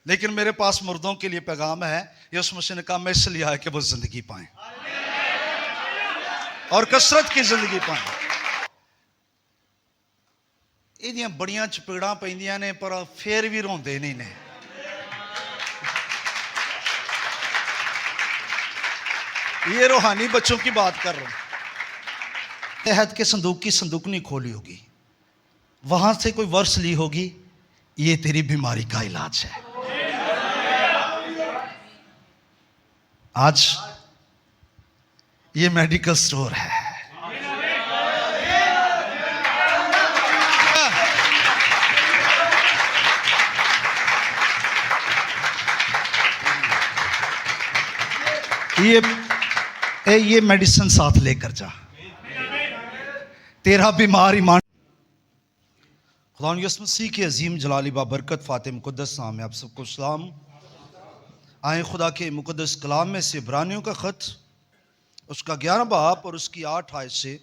लेकिन मेरे पास मुर्दों के लिए पैगाम है। यीशु मसीह ने कहा मैं इसलिए आया कि वो जिंदगी पाएं और कसरत की जिंदगी पाएं। ਇਹਦੀਆਂ बड़ियां चपेड़ां पैंदियां ने पर फिर भी रोंदे नहीं ने। ये रूहानी बच्चों की बात कर रहा हूं। अहद के संदूक की संदूक नहीं खोली होगी, वहां से कोई वर्ष ली होगी, ये तेरी बीमारी का इलाज है। आज ये मेडिकल स्टोर है। ये मेडिसिन साथ लेकर जा, तेरा बीमार ईमान। खुदा यीशु मसीह के अजीम जलाली बाबरकत फातिह मुकद्दस नाम में आप सबको सलाम। आए खुदा के मुकद्दस कलाम में से इब्रानियों का खत, उसका 11 बाब और उसकी 8 आयत से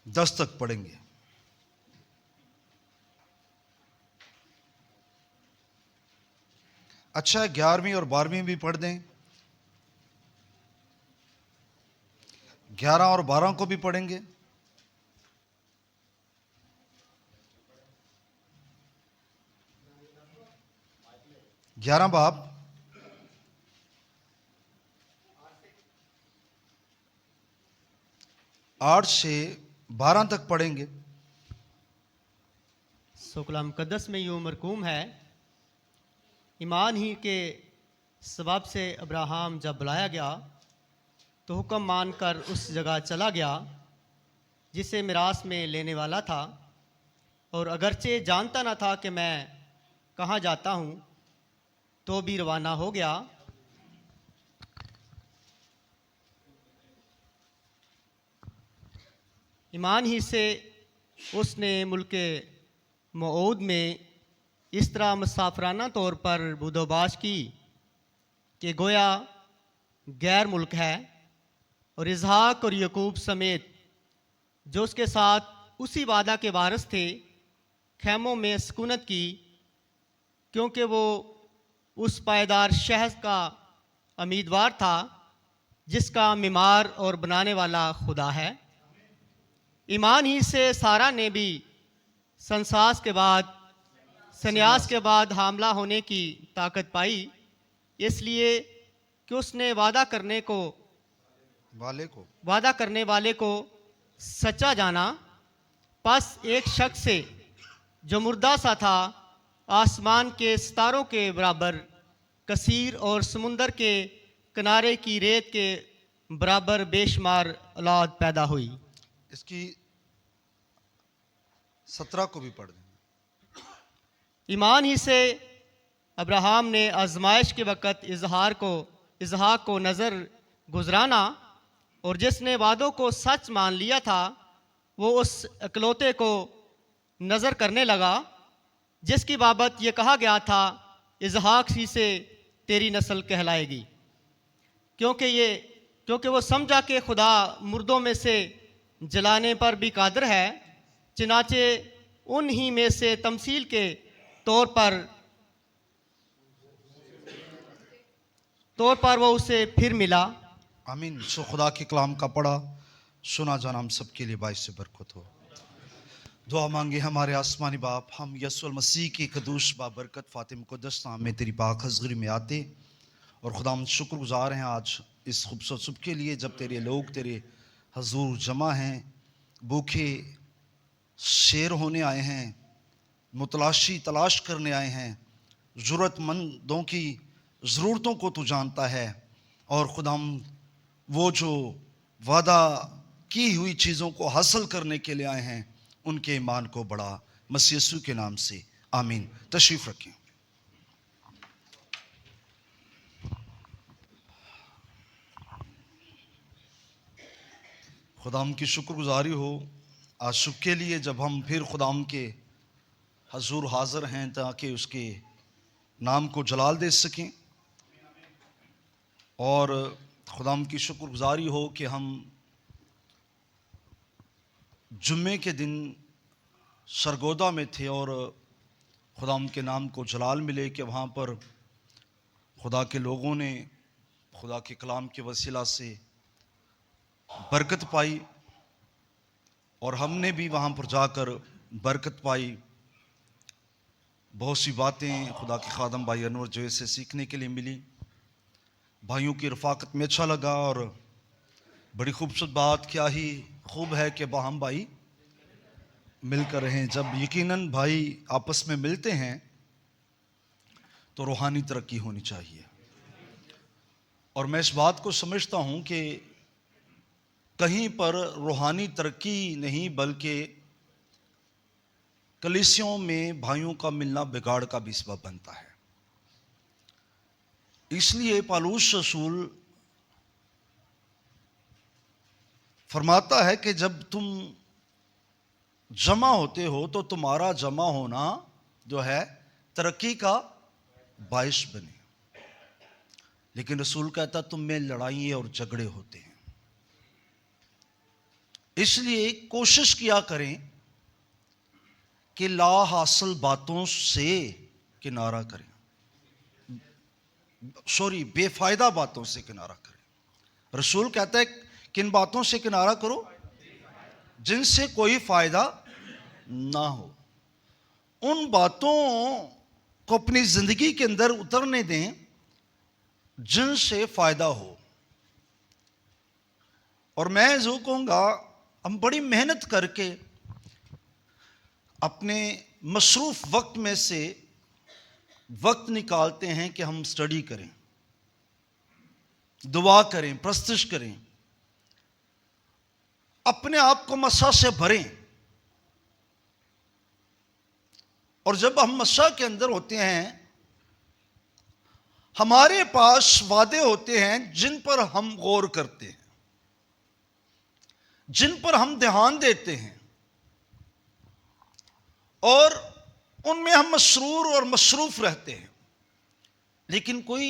10 तक पढ़ेंगे। अच्छा है 11वीं और 12वीं भी पढ़ दें, 11 और 12 को भी पढ़ेंगे। ग्यारह बाब 8 से 12 तक पढ़ेंगे। सो कलाम मुकद्दस में यूं मरकूम है, ईमान ही के सबब से अब्राहम जब बुलाया गया तो हुक्म मानकर उस जगह चला गया जिसे मिरास में लेने वाला था, और अगरचे जानता न था कि मैं कहाँ जाता हूँ, तो भी रवाना हो गया। ईमान ही से उसने मुल्के मऊद में इस तरह मुसाफराना तौर पर बुदोबाश की कि गोया गैर मुल्क है, और इसहाक और यकूब समेत जो उसके साथ उसी वादा के वारिस थे खैमों में सुकूनत की, क्योंकि वो उस पायदार शहर का उम्मीदवार था जिसका मिमार और बनाने वाला खुदा है। ईमान ही से सारा ने भी संसास के बाद हामला होने की ताकत पाई, इसलिए कि उसने वादा करने वाले को सच्चा जाना। बस एक शख्स से जो मुर्दा सा था, आसमान के सितारों के बराबर कसीर और समुंदर के किनारे की रेत के बराबर बेशुमार औलाद पैदा हुई। इसकी 17 को भी पढ़ दें। ईमान ही से अब्राहम ने आजमाइश के वक़्त इसहाक को नज़र गुजराना, और जिसने वादों को सच मान लिया था वो उस इकलौते को नज़र करने लगा जिसकी बाबत ये कहा गया था, इसहाक ही से तेरी नस्ल कहलाएगी। क्योंकि वो समझा कि खुदा मुर्दों में से जलाने पर भी कादिर है, चनाचे उन्हीं में से तमसील के तौर पर वो उसे फिर मिला। आमीन। सो खुदा के कलाम का पढ़ा सुना जाना हम सबके लिए बाइस से बरकत हो। दुआ मांगे हमारे आसमानी बाप, हम यीशु मसीह की कदूस बाबरकत फातिह मुकद्दस नाम में तेरी पाक हज़री में आते और खुदा हम शुक्रगुजार हैं आज इस खूबसूरत सुबह के लिए जब तेरे लोग तेरे हजूर जमा हैं, भूखे शेर होने आए हैं, मुतलाशी तलाश करने आए हैं, ज़रूरतमंदों की ज़रूरतों को तू जानता है, और खुदाम वो जो वादा की हुई चीज़ों को हासिल करने के लिए आए हैं उनके ईमान को बढ़ा, मसीह यीशु के नाम से आमीन। तशरीफ़ रखें। खुदाम की शुक्रगुजारी हो आज सुबह के लिए जब हम फिर खुदाम के हजूर हाजिर हैं ताकि उसके नाम को जलाल दे सकें, और खुदाम की शुक्रगुजारी हो कि हम जुम्मे के दिन सरगोदा में थे और खुदा उनके नाम को जलाल मिले कि वहाँ पर खुदा के लोगों ने खुदा के कलाम के वसीला से बरकत पाई और हमने भी वहाँ पर जाकर बरकत पाई। बहुत सी बातें खुदा के खादम भाई अनवर जो से सीखने के लिए मिली। भाइयों की रफाकत में अच्छा लगा और बड़ी खूबसूरत बात क्या ही खूब है कि हम भाई मिलकर रहें। जब यकीनन भाई आपस में मिलते हैं तो रूहानी तरक्की होनी चाहिए। और मैं इस बात को समझता हूं कि कहीं पर रूहानी तरक्की नहीं बल्कि कलीसियों में भाइयों का मिलना बिगाड़ का भी सबब बनता है। इसलिए पौलुस रसूल फरमाता है कि जब तुम जमा होते हो तो तुम्हारा जमा होना जो है तरक्की का बायस बने। लेकिन रसूल कहता तुम में लड़ाई और झगड़े होते हैं। इसलिए कोशिश किया करें कि ला हासिल बातों से किनारा करें, बेफायदा बातों से किनारा करें। रसूल कहता है किन बातों से किनारा करो? जिनसे कोई फायदा ना हो। उन बातों को अपनी जिंदगी के अंदर उतरने दें जिनसे फायदा हो। और मैं जो कहूंगा हम बड़ी मेहनत करके अपने मसरूफ वक्त में से वक्त निकालते हैं कि हम स्टडी करें, दुआ करें, प्रस्तुत करें, अपने आप को मसा से भरें। और जब हम मसा के अंदर होते हैं हमारे पास वादे होते हैं जिन पर हम गौर करते हैं, जिन पर हम ध्यान देते हैं और उनमें हम मसरूर और मसरूफ रहते हैं। लेकिन कोई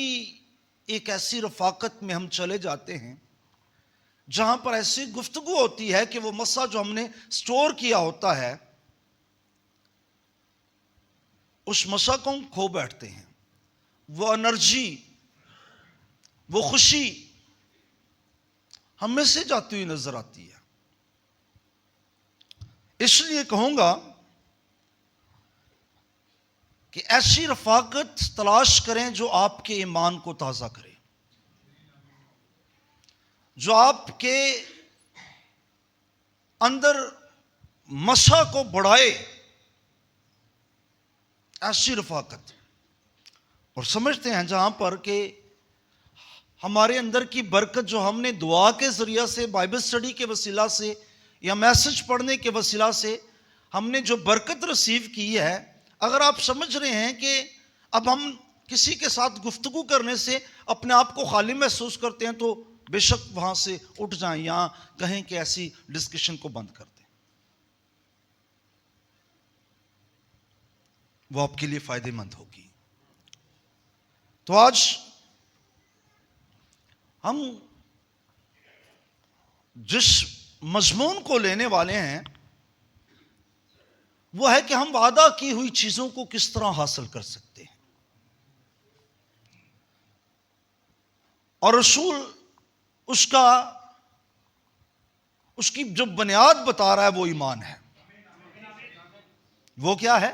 एक ऐसी रफाकत में हम चले जाते हैं जहां पर ऐसी गुफ्तगू होती है कि वो मसा जो हमने स्टोर किया होता है उस मसा को हम खो बैठते हैं। वो एनर्जी, वो खुशी हम में से जाती हुई नजर आती है। इसलिए कहूंगा कि ऐसी रफाकत तलाश करें जो आपके ईमान को ताज़ा करे, जो आपके अंदर मसा को बढ़ाए। ऐसी रफाकत। और समझते हैं जहां पर कि हमारे अंदर की बरकत जो हमने दुआ के जरिया से, बाइबल स्टडी के वसीला से या मैसेज पढ़ने के वसीला से हमने जो बरकत रिसीव की है, अगर आप समझ रहे हैं कि अब हम किसी के साथ गुफ्तगू करने से अपने आप को खाली महसूस करते हैं तो बेशक वहां से उठ जाएं या कहें कि ऐसी डिस्कशन को बंद कर दें, वो आपके लिए फायदेमंद होगी। तो आज हम जिस मजमून को लेने वाले हैं वो है कि हम वादा की हुई चीजों को किस तरह हासिल कर सकते हैं। और रसूल उसकी जो बुनियाद बता रहा है वो ईमान है। वो क्या है?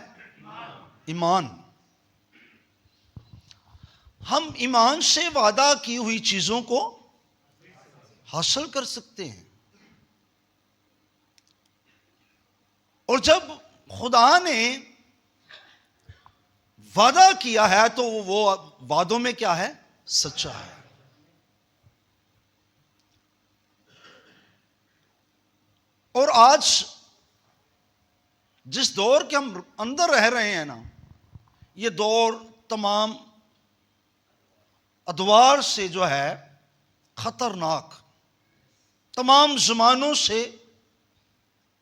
ईमान। हम ईमान से वादा की हुई चीजों को हासिल कर सकते हैं। और जब खुदा ने वादा किया है तो वो वादों में क्या है? सच्चा है। और आज जिस दौर के हम अंदर रह रहे हैं ना, ये दौर तमाम अदवार से जो है खतरनाक, तमाम जमानों से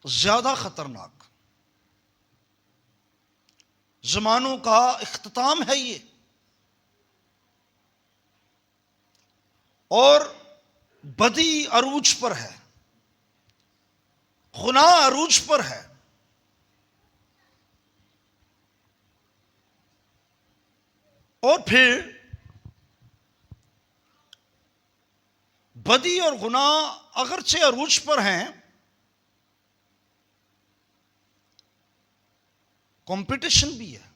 ज्यादा खतरनाक जमानों का इख्तिताम है ये। और बदी अरूज पर है, गुनाह अरूज पर है। और फिर बदी और गुनाह अगरचे अरूज पर हैं, कंपटीशन भी है।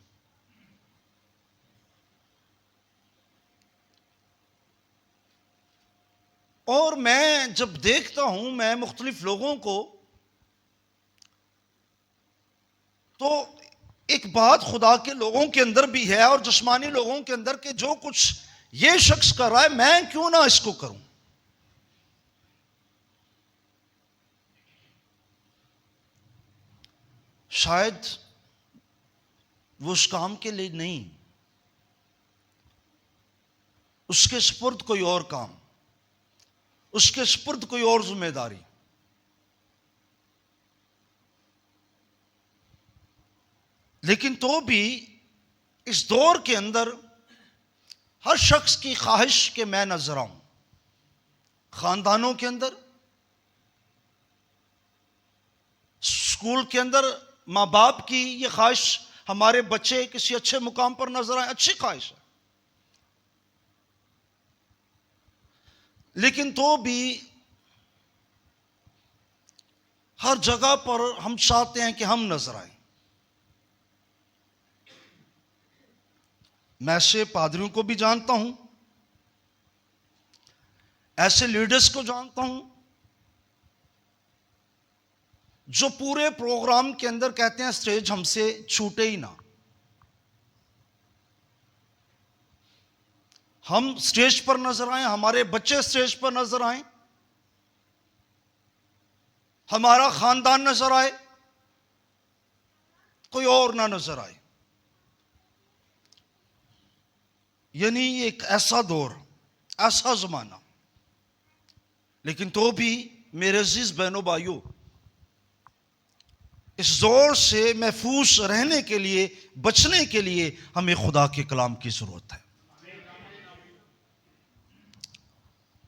और मैं जब देखता हूं मैं मुख्तलिफ लोगों को, तो एक बात खुदा के लोगों के अंदर भी है और जिस्मानी लोगों के अंदर के जो कुछ ये शख्स कर रहा है, मैं क्यों ना इसको करूं। शायद वो उस काम के लिए नहीं, उसके सुपुर्द कोई और काम, उसके सुपुर्द कोई और जिम्मेदारी। लेकिन तो भी इस दौर के अंदर हर शख्स की ख्वाहिश के मैं नजर आऊं, खानदानों के अंदर, स्कूल के अंदर माँ बाप की ये ख्वाहिश हमारे बच्चे किसी अच्छे मुकाम पर नजर आए, अच्छी ख्वाहिश है। लेकिन तो भी हर जगह पर हम चाहते हैं कि हम नजर आए। मैं ऐसे पादरियों को भी जानता हूं, ऐसे लीडर्स को जानता हूं जो पूरे प्रोग्राम के अंदर कहते हैं स्टेज हमसे छूटे ही ना। हम स्टेज पर नजर आए, हमारे बच्चे स्टेज पर नजर आए, हमारा खानदान नजर आए, कोई और ना नजर आए। यानी एक ऐसा दौर, ऐसा जमाना। लेकिन तो भी मेरे अजीज बहनों भाइयों, इस दौर से महफूज रहने के लिए, बचने के लिए हमें खुदा के कलाम की जरूरत है।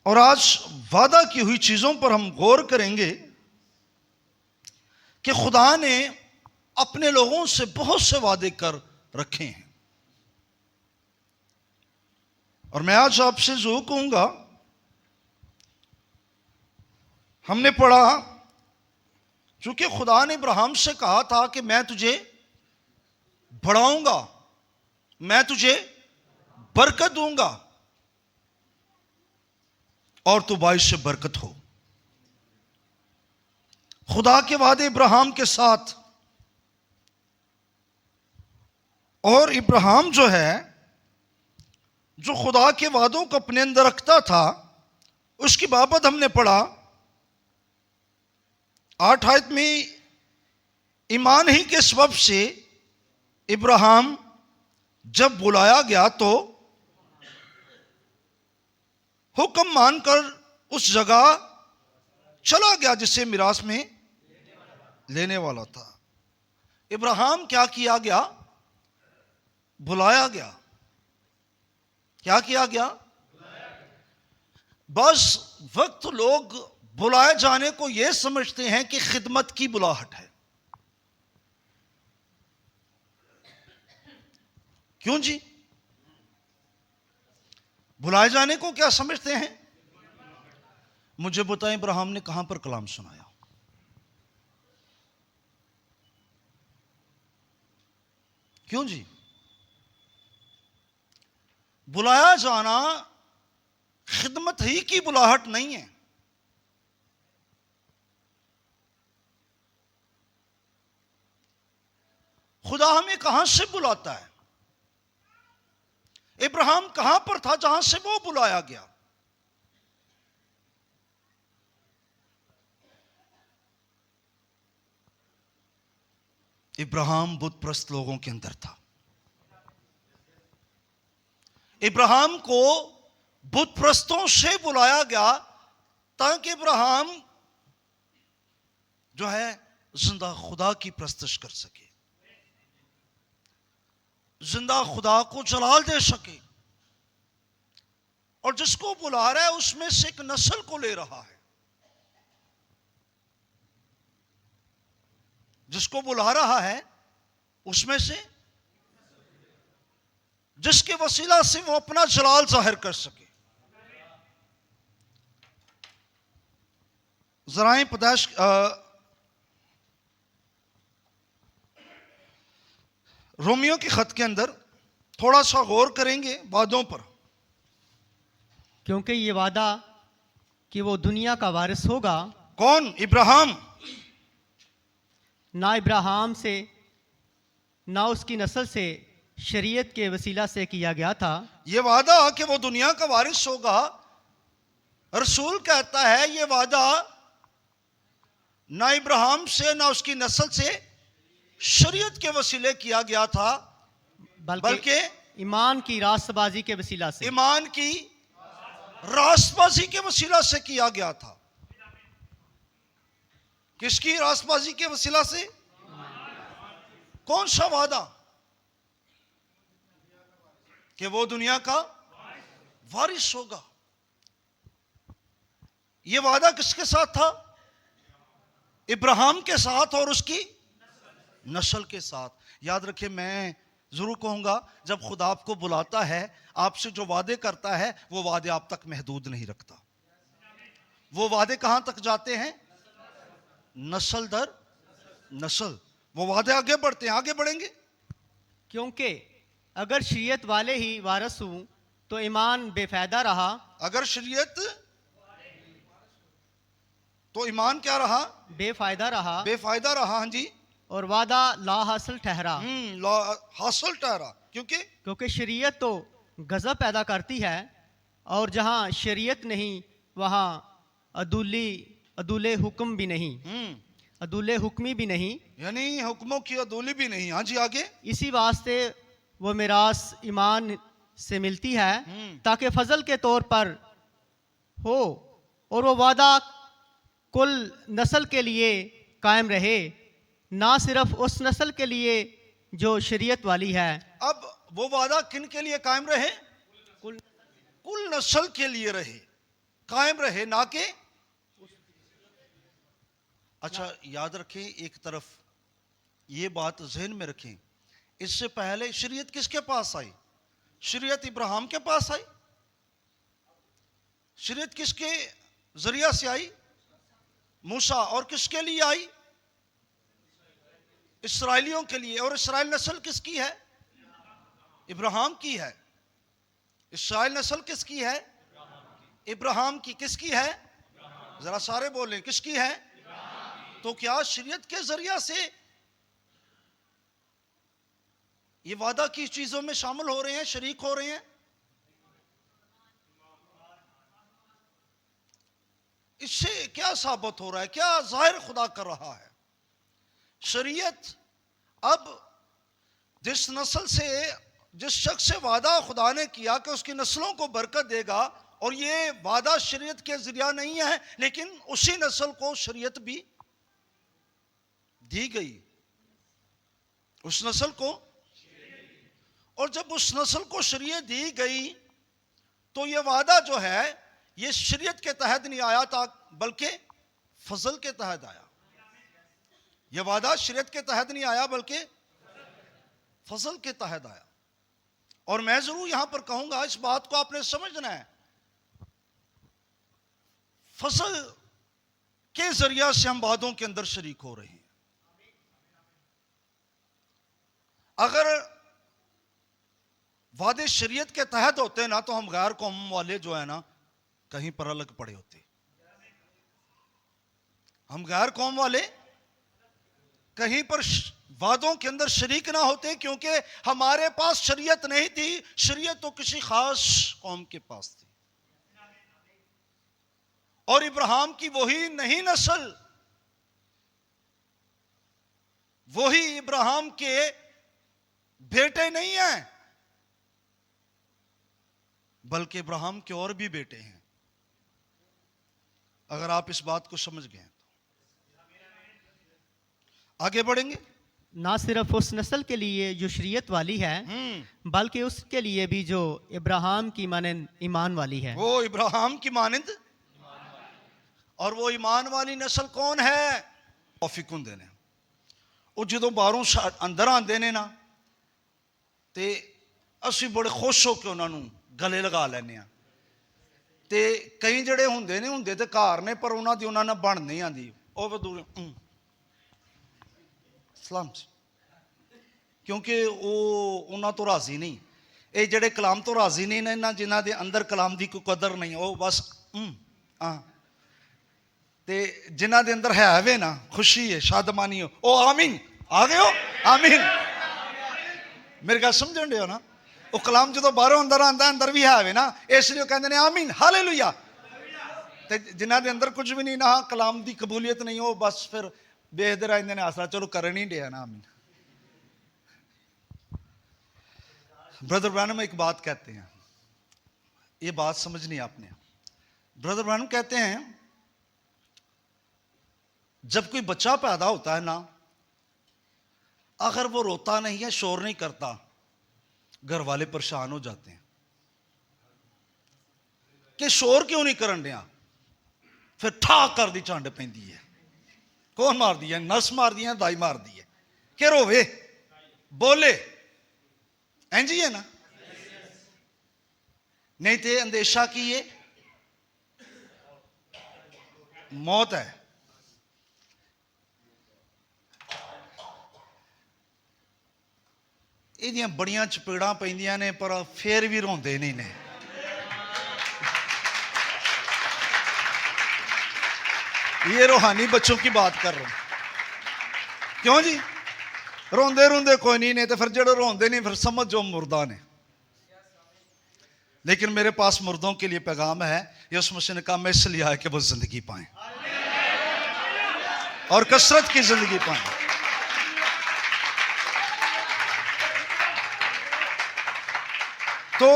और आज वादा की हुई चीजों पर हम गौर करेंगे कि खुदा ने अपने लोगों से बहुत से वादे कर रखे हैं। और मैं आज आपसे जो कहूंगा, हमने पढ़ा, चूंकि खुदा ने इब्राहिम से कहा था कि मैं तुझे बढ़ाऊंगा, मैं तुझे बरकत दूंगा और तू बाइस से बरकत हो। खुदा के वादे इब्राहिम के साथ, और इब्राहिम जो है, जो खुदा के वादों को अपने अंदर रखता था, उसकी बाबत हमने पढ़ा 8 आयत में, ईमान ही के सबब से इब्राहिम जब बुलाया गया तो हुक्म मानकर उस जगह चला गया जिसे मिरास में लेने वाला था। इब्राहिम क्या किया गया? बुलाया गया। क्या किया गया? बस वक्त लोग बुलाए जाने को यह समझते हैं कि खिदमत की बुलाहट है। क्यों जी? बुलाए जाने को क्या समझते हैं? मुझे बताएं, इब्राहिम ने कहां पर कलाम सुनाया? क्यों जी? बुलाया जाना खिदमत ही की बुलाहट नहीं है। खुदा हमें कहां से बुलाता है? इब्राहिम कहां पर था जहां से वो बुलाया गया? इब्राहिम बुत प्रस्त लोगों के अंदर था। इब्राहिम को बुत प्रस्तों से बुलाया गया ताकि इब्राहिम जो है जिंदा खुदा की प्रस्तश कर सके, जिंदा खुदा को जलाल दे सके। और जिसको बुला रहा है उसमें से एक नस्ल को ले रहा है। जिसको बुला रहा है उसमें से जिसके वसीला से वो अपना जलाल जाहिर कर सके। ज़राए पैदाइश रोमियो के खत के अंदर थोड़ा सा गौर करेंगे वादों पर। क्योंकि ये वादा कि वो दुनिया का वारिस होगा कौन? इब्राहिम। ना इब्राहिम से ना उसकी नस्ल से शरीयत के वसीला से किया गया था। ये वादा कि वो दुनिया का वारिस होगा, रसूल कहता है ये वादा ना इब्राहिम से ना उसकी नस्ल से शरीयत के वसीले किया गया था, बल्कि ईमान की रास्तबाजी के वसीला से, ईमान की रास्तबाजी के वसीला से किया गया था। किसकी रास्तबाजी के वसीला से? कौन सा वादा? कि वो दुनिया का वारिस होगा। ये वादा किसके साथ था? इब्राहिम के साथ और उसकी नस्ल के साथ। याद रखिए, मैं जरूर कहूंगा, जब खुदा आपको बुलाता है, आपसे जो वादे करता है, वो वादे आप तक महदूद नहीं रखता। वो वादे कहां तक जाते हैं? नस्ल दर नस्ल। वो वादे आगे बढ़ते हैं, आगे बढ़ेंगे। क्योंकि अगर शरीयत वाले ही वारिस हूं तो ईमान बेफायदा रहा। अगर शरीयत तो ईमान क्या रहा? बेफायदा रहा। बेफायदा रहा। हाँ जी। और वादा ला हासिल ठहरा। ला हासिल ठहरा। क्योंकि शरीयत तो गज़ब पैदा करती है, और जहां शरीयत नहीं वहां अदूले हुक्म भी नहीं, अदूले हुक्मी भी नहीं, यानी हुक्मों की अदूली भी नहीं। हाँ जी, आगे। इसी वास्ते वो मिरास ईमान से मिलती है ताकि फजल के तौर पर हो, और वो वादा कुल नस्ल के लिए कायम रहे, ना सिर्फ उस नस्ल के लिए जो शरीयत वाली है। अब वो वादा किन के लिए कायम रहे? कुल नस्ल के लिए रहे, कायम रहे, ना कि। अच्छा, याद रखें, एक तरफ ये बात जहन में रखें, इससे पहले शरीयत किसके पास आई? शरीयत इब्राहिम के पास आई। शरीयत किसके जरिया से आई? मूसा। और किसके लिए आई? इस्राएलियों के लिए। और इस्राएल नस्ल किसकी है? इब्राहिम की है। इस्राएल नस्ल किसकी है? इब्राहिम की। किसकी है? जरा सारे बोलें, किसकी है? तो क्या शरीयत के जरिया से ये वादा की चीजों में शामिल हो रहे हैं, शरीक हो रहे हैं? इससे क्या साबित हो रहा है? क्या जाहिर खुदा कर रहा है? शरीयत अब जिस नस्ल से, जिस शख्स से वादा खुदा ने किया कि उसकी नस्लों को बरकत देगा, और ये वादा शरीयत के जरिया नहीं है, लेकिन उसी नस्ल को शरीयत भी दी गई, उस नस्ल को। और जब उस नस्ल को शरीयत दी गई, तो ये वादा जो है, ये शरीयत के तहत नहीं आया था, बल्कि फजल के तहत आया। यह वादा शरीयत के तहत नहीं आया, बल्कि फजल के तहत आया। और मैं जरूर यहां पर कहूंगा, इस बात को आपने समझना है, फजल के जरिया से हम वादों के अंदर शरीक हो रहे हैं। अगर वादे शरीयत के तहत होते ना, तो हम गैर कौम वाले जो है ना, कहीं पर अलग पड़े होते। हम गैर कौम वाले कहीं पर वादों के अंदर शरीक ना होते, क्योंकि हमारे पास शरीयत नहीं थी। शरीयत तो किसी खास कौम के पास थी, और इब्राहिम की वही नहीं नस्ल, वही इब्राहिम के बेटे नहीं हैं, बल्कि इब्राहिम के और भी बेटे हैं। अगर आप इस बात को समझ गए तो आगे बढ़ेंगे। ना सिर्फ उस नस्ल के लिए जो शरीयत वाली है, बल्कि उसके लिए भी जो इब्राहिम की मानंद ईमान वाली है। वो इब्राहिम की मानंद, और वो ईमान वाली नस्ल कौन है? तौफीक देने। वो जो बारों अंदर आते ने ना, ते ਅਸੀਂ ਬੜੇ ਖੁਸ਼ ਹੋ ਕੇ ਉਹਨਾਂ ਨੂੰ ਗਲੇ ਲਗਾ ਲੈਂਦੇ ਹਾਂ। ਤੇ ਕਈ ਜਿਹੜੇ ਹੁੰਦੇ ਤੇ ਘਰ ਨੇ, ਪਰ ਉਹਨਾਂ ਦੀ ਉਹਨਾਂ ਨਾਲ ਬਣ ਨਹੀਂ ਆਉਂਦੀ। ਉਹ ਦੂਰ ਸਲਾਮ, ਕਿਉਂਕਿ ਉਹ ਉਹਨਾਂ ਤੋਂ ਰਾਜ਼ੀ ਨਹੀਂ। ਇਹ ਜਿਹੜੇ ਕਲਾਮ ਤੋਂ ਰਾਜ਼ੀ ਨਹੀਂ ਨੇ ਨਾ, ਜਿਨ੍ਹਾਂ ਦੇ ਅੰਦਰ ਕਲਾਮ ਦੀ ਕੋਈ ਕਦਰ ਨਹੀਂ, ਉਹ ਬਸ ਤੇ ਜਿਨ੍ਹਾਂ ਦੇ ਅੰਦਰ ਹੈ ਵੇ ਨਾ ਖੁਸ਼ੀ ਹੈ, ਸ਼ਾਦਮਾਨੀ ਹੋ, ਉਹ ਆਮੀਨ ਆ ਗਏ ਹੋ, ਆਮੀਨ। ਮੇਰੀ ਗੱਲ ਸਮਝਣ ਦਿਓ ਨਾ। ਉਹ ਕਲਾਮ ਜਦੋਂ ਬਾਹਰੋਂ ਅੰਦਰ ਆਉਂਦਾ, ਅੰਦਰ ਵੀ ਹੈ ਵੇ ਨਾ, ਇਸ ਲਈ ਉਹ ਕਹਿੰਦੇ ਨੇ ਆਮੀਨ, ਹਾਲੇਲੂਇਆ। ਤੇ ਜਿਨ੍ਹਾਂ ਦੇ ਅੰਦਰ ਕੁਝ ਵੀ ਨਹੀਂ ਨਾ, ਕਲਾਮ ਦੀ ਕਬੂਲੀਅਤ ਨਹੀਂ, ਉਹ ਬਸ ਫਿਰ ਦੇਖਦੇ ਰਹਿੰਦੇ ਨੇ, ਆਸਰਾ ਚਲੋ ਕਰਨ ही दिया ना, आमीन। ब्रदर ब्रैनम एक बात कहते हैं, ये बात समझनी आपने। ब्रदर ब्रैनम कहते हैं जब कोई बच्चा पैदा होता है ना, अगर वो रोता नहीं है, शोर नहीं करता, घर वाले परेशान हो जाते हैं कि शोर क्यों नहीं करन दिया। फिर ठा कर दी झंड पैंदी है। कौन मार दी है? नस मार दी है, दाई मार दी है कि रोवे बोले, इंज ही है ना। नहीं तो अंदेशा की है, मौत है। ਇਹਦੀਆਂ ਬੜੀਆਂ ਚਪੇੜਾਂ ਪੈਂਦੀਆਂ ਨੇ, ਪਰ ਫੇਰ ਵੀ ਰੋਂਦੇ ਨਹੀਂ ਨੇ। ये रूहानी बच्चों की बात कर रहा हूं। क्यों जी? रोंदे रोंदे कोई नहीं ने, तो फिर जो रोंदे नहीं फिर समझ जो मुर्दा ने। लेकिन मेरे पास मुर्दों के लिए पैगाम है। यीशु मसीह ने कहा मैं इसलिए आया कि वो जिंदगी पाएं और कसरत की जिंदगी पाएं। तो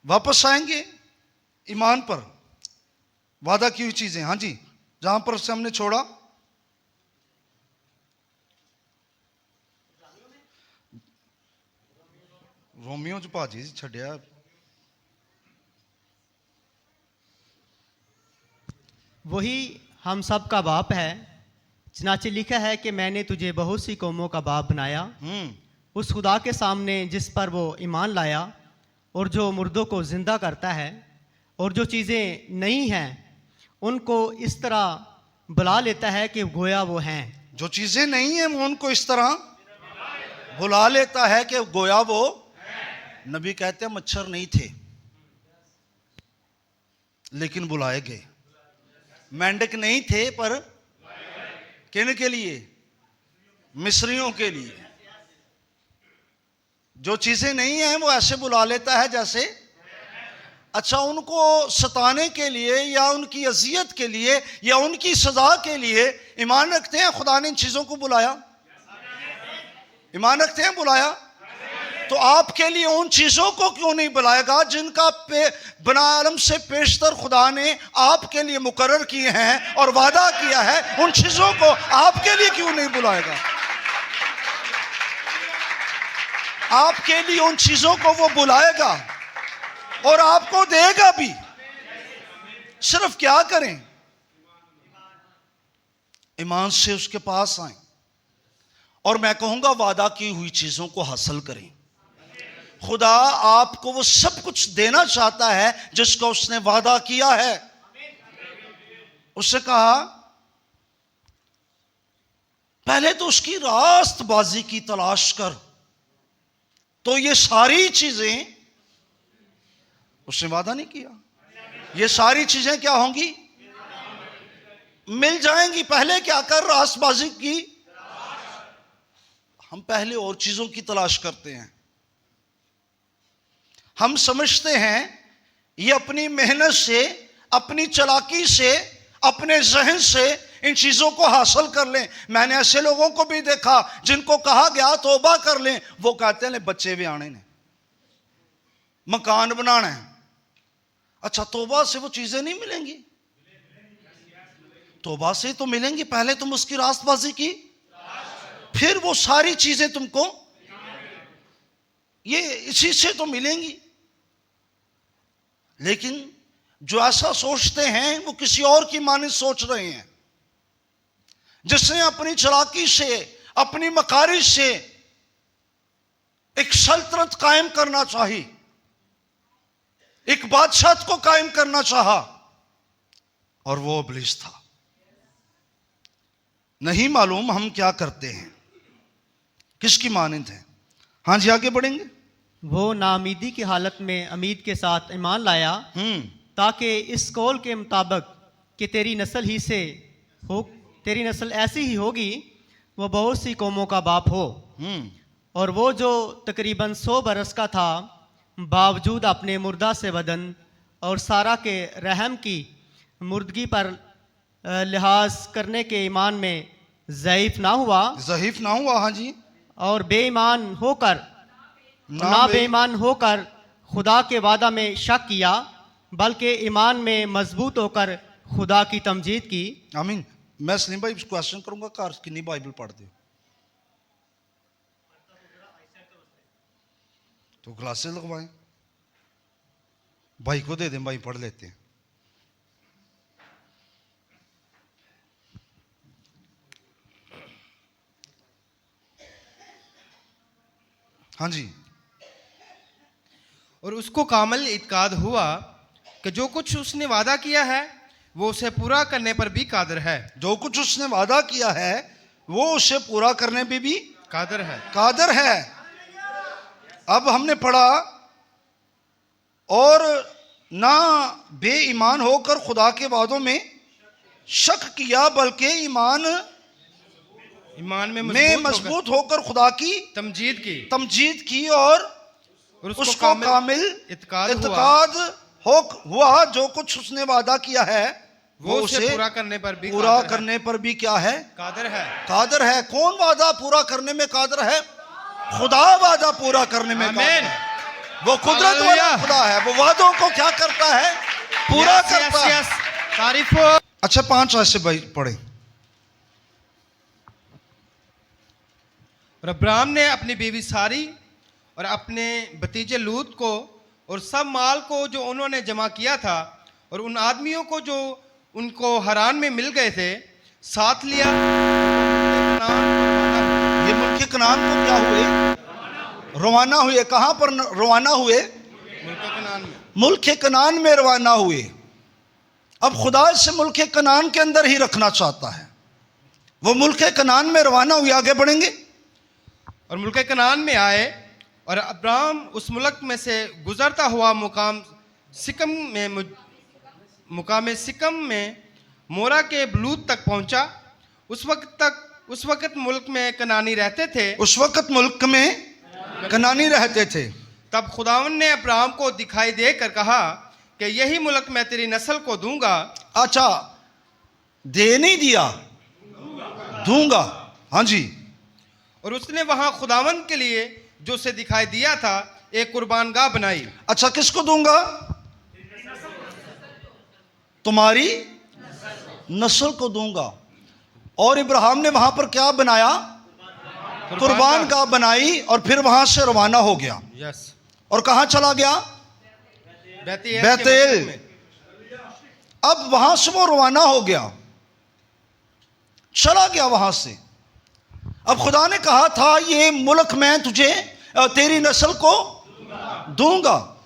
वापस आएंगे ईमान पर, वादा की हुई चीजें। हाँ जी, जहां पर से हमने छोड़ा, रोमियो च भाजी छड़िया। वही हम सब का बाप है, चनाचे लिखा है कि मैंने तुझे बहुत सी कौमों का बाप बनाया। उस खुदा के सामने जिस पर वो ईमान लाया और जो मुर्दों को जिंदा करता है और जो चीज़ें नहीं हैं उनको इस तरह बुला लेता है कि गोया वो हैं। जो चीजें नहीं है वो उनको इस तरह बुला लेता है कि गोया वो। नबी कहते हैं मच्छर नहीं थे लेकिन बुलाए गए, मेंढक नहीं थे पर किन के लिए? मिस्रियों के लिए। जो चीजें नहीं है वो ऐसे बुला लेता है जैसे, अच्छा उनको सताने के लिए या उनकी अजियत के लिए या उनकी सजा के लिए ईमान रखते हैं। खुदा ने इन चीजों को बुलाया, ईमान रखते हैं, बुलाया। तो आपके लिए उन चीजों को क्यों नहीं बुलाएगा जिनका बना आलम से पेशतर खुदा ने आपके लिए मुकर्रर किए हैं और वादा किया है? उन चीजों को आपके लिए क्यों नहीं बुलाएगा? आपके लिए उन चीजों को वो बुलाएगा और आपको देगा भी। सिर्फ क्या करें? ईमान से उसके पास आए और मैं कहूंगा वादा की हुई चीजों को हासिल करें। खुदा आपको वो सब कुछ देना चाहता है जिसका उसने वादा किया है। उससे कहा पहले तो उसकी रास्तबाजी की तलाश कर, तो ये सारी चीजें, उसने वादा नहीं किया, ये सारी चीजें क्या होंगी? मिल जाएंगी। पहले क्या कर? रास्तबाजी की। हम पहले और चीजों की तलाश करते हैं। हम समझते हैं ये अपनी मेहनत से, अपनी चालाकी से, अपने जहन से इन चीजों को हासिल कर लें। मैंने ऐसे लोगों को भी देखा जिनको कहा गया तौबा कर लें, वो कहते हैं बच्चे भी आने ने, मकान बनाना है। अच्छा, तौबा से वो चीजें नहीं मिलेंगी? तौबा से तो मिलेंगी। पहले तुम उसकी रास्तबाजी की, फिर वो सारी चीजें तुमको ये इसी से तो मिलेंगी। लेकिन जो ऐसा सोचते हैं वो किसी और की माने सोच रहे हैं। जिसने अपनी चालाकी से, अपनी मकारिश से एक सल्तनत कायम करना चाही, एक बादशाह को कायम करना चाहा, और वो इब्लीस था। नहीं मालूम हम क्या करते हैं, किसकी मानंद है। हाँ जी, आगे बढ़ेंगे। वो नामीदी की हालत में उम्मीद के साथ ईमान लाया, ताकि इस कौल के मुताबिक कि तेरी नस्ल ऐसी ही होगी, वो बहुत सी कौमों का बाप हो। और वो जो तकरीबन 100 बरस का था, बावजूद अपने मुर्दा से बदन और सारा के रहम की मुर्दगी पर लिहाज करने के ईमान में ज़ईफ ना हुआ। हाँ जी। और बेईमान होकर खुदा के वादा में शक किया, बल्कि ईमान में मजबूत होकर खुदा की तमजीद की। आमीन। मैं सलीम भाई क्वेश्चन करूंगा, कार कितनी बाइबल पढ़ते हो? तो क्लासेस लगवाएं, भाई को दे दें, भाई पढ़ लेते हैं। हाँ जी। और उसको कामिल इत्काद हुआ कि जो कुछ उसने वादा किया है वो उसे पूरा करने पर भी कादर है। जो कुछ उसने वादा किया है वो उसे पूरा करने पे भी कादर है। अब हमने पढ़ा, और ना बेईमान होकर खुदा के वादों में शक किया, बल्कि ईमान में मजबूत होकर खुदा की तमजीद की और उसको कामिल इत्काद हुआ। जो कुछ उसने वादा किया है वो उसे पूरा करने पर भी क्या है? कादर है। कौन वादा पूरा करने में कादर है? खुदा वादा पूरा करने में कादर है। वो कुदरत वाला खुदा है, वो वादों को क्या करता है? पूरा करता है। तारीफ हो। अच्छा, 5 ऐसे भाई पढ़े। और अब्राहम ने अपनी बीवी सारी और अपने भतीजे लूत को और सब माल को जो उन्होंने जमा किया था और उन आदमियों को जो उनको हरान में मिल गए थे साथ लिया। ये मुल्क कनान को क्या हुए? रवाना हुए। कहां पर रवाना हुए? मुल्क कनान में रवाना हुए। अब खुदा से मुल्क कनान के अंदर ही रखना चाहता है। वो मुल्क कनान में रवाना हुए। आगे बढ़ेंगे। और मुल्क कनान में आए, और अब्राहम उस मुल्क में से गुजरता हुआ मुकाम सिकम में मोरा के बलूत तक पहुंचा। उस वक्त मुल्क में कनानी रहते थे। तब खुदावन ने अब्राहम को दिखाई देकर कहा कि यही मुल्क मैं तेरी नस्ल को दूंगा। अच्छा, दे नहीं दिया, दूंगा। हाँ जी। और उसने वहां खुदावन के लिए जो उसे दिखाई दिया था एक कुर्बानगाह बनाई। अच्छा, किसको दूंगा? तुम्हारी नस्ल को दूंगा। और इब्राहिम ने वहां पर क्या बनाया? कुर्बानगाह बनाई, और फिर वहां से रवाना हो गया। और कहां चला गया? बैतेल। अब वहां से वो रवाना हो गया, चला गया वहां से। अब खुदा ने कहा था ये मुल्क मैं तुझे तेरी नस्ल को दूंगा।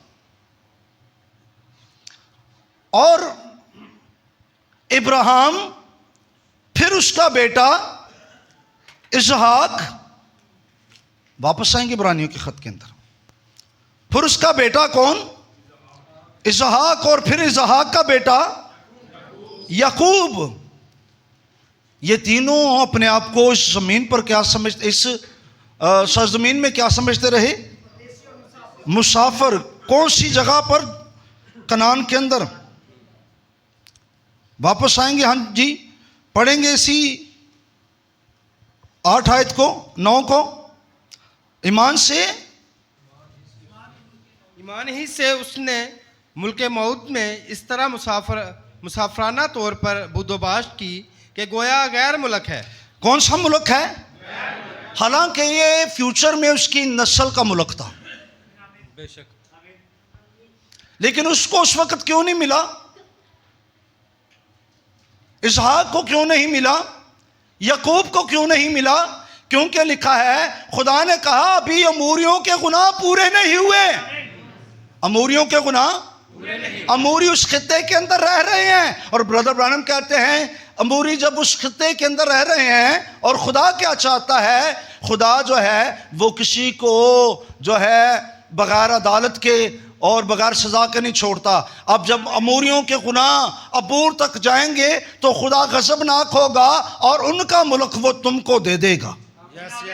और इब्राहिम, फिर उसका बेटा इसहाक, वापस आएंगे इब्रानियों के खत के अंदर। फिर उसका बेटा कौन? इसहाक। और फिर इसहाक का बेटा याकूब। ये तीनों अपने आप को इस जमीन पर क्या समझते, इस सरजमीन में क्या समझते रहे? मुसाफिर। कौन सी जगह पर? कनान के अंदर। वापस आएंगे। हाँ जी, पढ़ेंगे इसी 8 आयत को, 9 को। ईमान ही से उसने मुल्क मौत में इस तरह मुसाफराना तौर पर बुदोबाश की कि गोया गैर मुल्क है। कौन सा मुल्क है? हालांकि ये फ्यूचर में उसकी नस्ल का मुल्क था, बेशक, लेकिन उसको उस वक्त क्यों नहीं मिला? इसहाक को क्यों नहीं मिला? याकूब को क्यों नहीं मिला? क्योंकि लिखा है, खुदा ने कहा अभी अमोरियों के गुनाह पूरे नहीं हुए। अमोरियों के गुनाह, अमोरी उस खित्ते के अंदर रह रहे हैं। और ब्रदर ब्रानम कहते हैं अमोरी जब उस खित्ते के अंदर रह रहे हैं, और खुदा क्या चाहता है, खुदा जो है वो किसी को जो है बगैर अदालत के और बगैर सजा के नहीं छोड़ता। अब जब अमोरियों के गुनाह अबूर तक जाएंगे तो खुदा गज़बनाक होगा और उनका मुल्क वो तुमको दे देगा।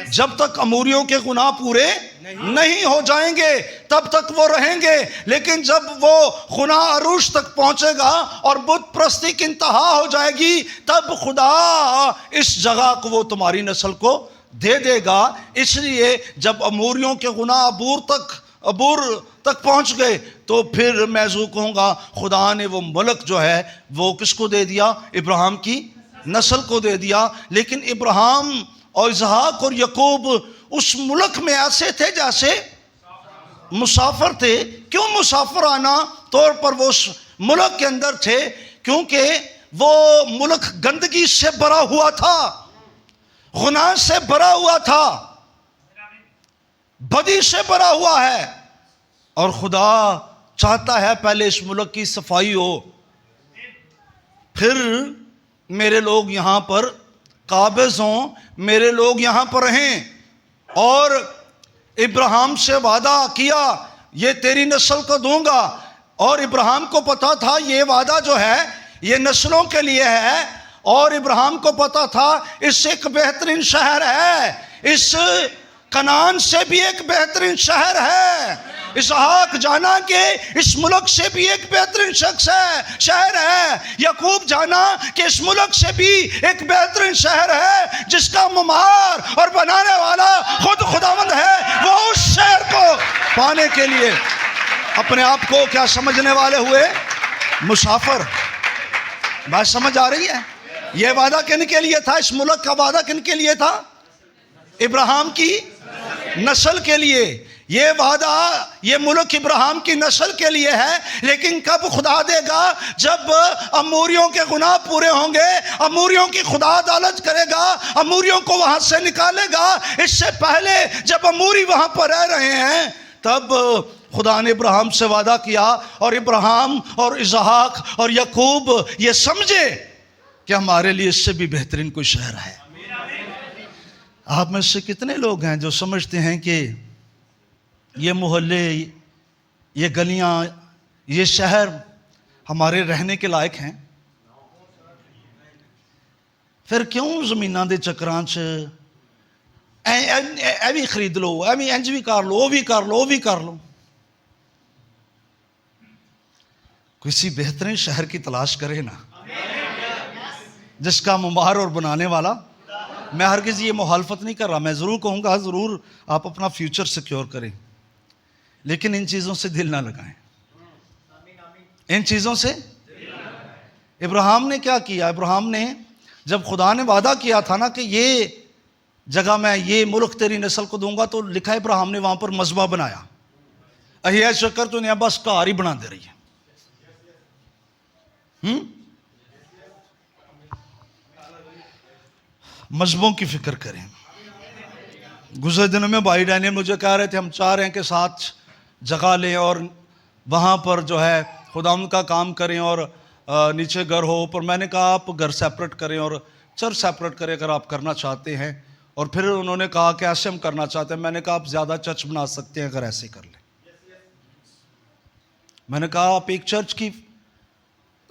जब तक अमोरियों के गुनाह पूरे नहीं हो जाएंगे तब तक वो रहेंगे, लेकिन जब वो गुनाह अरूश तक पहुंचेगा और बुत प्रस्ती की इंतहा हो जाएगी, तब खुदा इस जगह को वो तुम्हारी नस्ल को दे देगा। इसलिए जब अमोरियों के गुनाह अबूर तक पहुंच गए तो फिर मैं जो कहूँगा, खुदा ने वो मुल्क जो है वो किसको दे दिया, इब्राहिम की नस्ल को दे दिया। लेकिन इब्राहिम और इसहाक और याकूब उस मुल्क में ऐसे थे जैसे मुसाफिर थे। क्यों मुसाफिराना तौर पर वो उस मुल्क के अंदर थे? क्योंकि वो मुल्क गंदगी से भरा हुआ था, गुनाह से भरा हुआ था, बदी से भरा हुआ है। और खुदा चाहता है पहले इस मुल्क की सफाई हो, फिर मेरे लोग यहाँ पर काबिज हों, मेरे लोग यहाँ पर रहें। और इब्राहिम से वादा किया ये तेरी नस्ल को दूंगा, और इब्राहिम को पता था ये वादा जो है ये नस्लों के लिए है, और इब्राहिम को पता था इससे एक बेहतरीन शहर है, इस कनान से भी एक बेहतरीन शहर है, इसहाक जाना कि इस मुल्क से भी एक बेहतरीन शहर है, याकूब जाना कि इस मुल्क से भी एक बेहतरीन शहर है जिसका मुमार और बनाने वाला खुद खुदावंद है। वो उस शहर को पाने के लिए अपने आप को क्या समझने वाले हुए, मुसाफिर। बात समझ आ रही है? यह वादा किन के लिए था? इस मुल्क का वादा किन के लिए था? इब्राहिम की नस्ल के लिए। ये वादा, ये मुल्क इब्राहिम की नस्ल के लिए है। लेकिन कब खुदा देगा? जब अमोरियों के गुनाह पूरे होंगे, अमोरियों की खुदा अदालत करेगा, अमोरियों को वहां से निकालेगा। इससे पहले जब अमोरी वहां पर रह रहे हैं, तब खुदा ने इब्राहिम से वादा किया, और इब्राहिम और इसहाक और याकूब ये समझे कि हमारे लिए इससे भी बेहतरीन कोई शहर है। आप में से कितने लोग हैं जो समझते हैं कि ये मोहल्ले, ये गलियां, ये शहर हमारे रहने के लायक हैं? फिर क्यों ज़मीनां दे चक्करां च ए भी खरीद लो, ए भी इंज भी कर लो, वो भी कर लो, वो भी कर लो। किसी बेहतरीन शहर की तलाश करे ना, जिसका मुबार और बनाने वाला। मैं हरगिज़ ये मुखालफत नहीं कर रहा, मैं ज़रूर कहूँगा ज़रूर आप अपना फ्यूचर सिक्योर करें, लेकिन इन चीज़ों से दिल ना लगाएं। इन चीज़ों से इब्राहिम ने क्या किया? इब्राहिम ने जब खुदा ने वादा किया था ना कि ये जगह मैं, ये मुल्क तेरी नस्ल को दूंगा, तो लिखा है इब्राहिम ने वहाँ पर मज़बा बनाया। अहिया शक्कर तो नहीं, बस कार ही बना दे रही है। मजहबों की फिक्र करें। गुज़रे दिनों में भाई डैनियल मुझे कह रहे थे हम चाह रहे हैं कि साथ जगह लें और वहाँ पर जो है खुदा उनका काम करें, और नीचे घर हो ऊपर। मैंने कहा आप घर सेपरेट करें और चर्च सेपरेट करें अगर आप करना चाहते हैं। और फिर उन्होंने कहा कि ऐसे हम करना चाहते हैं। मैंने कहा आप ज़्यादा चर्च बना सकते हैं अगर ऐसे कर लें। मैंने कहा आप एक चर्च की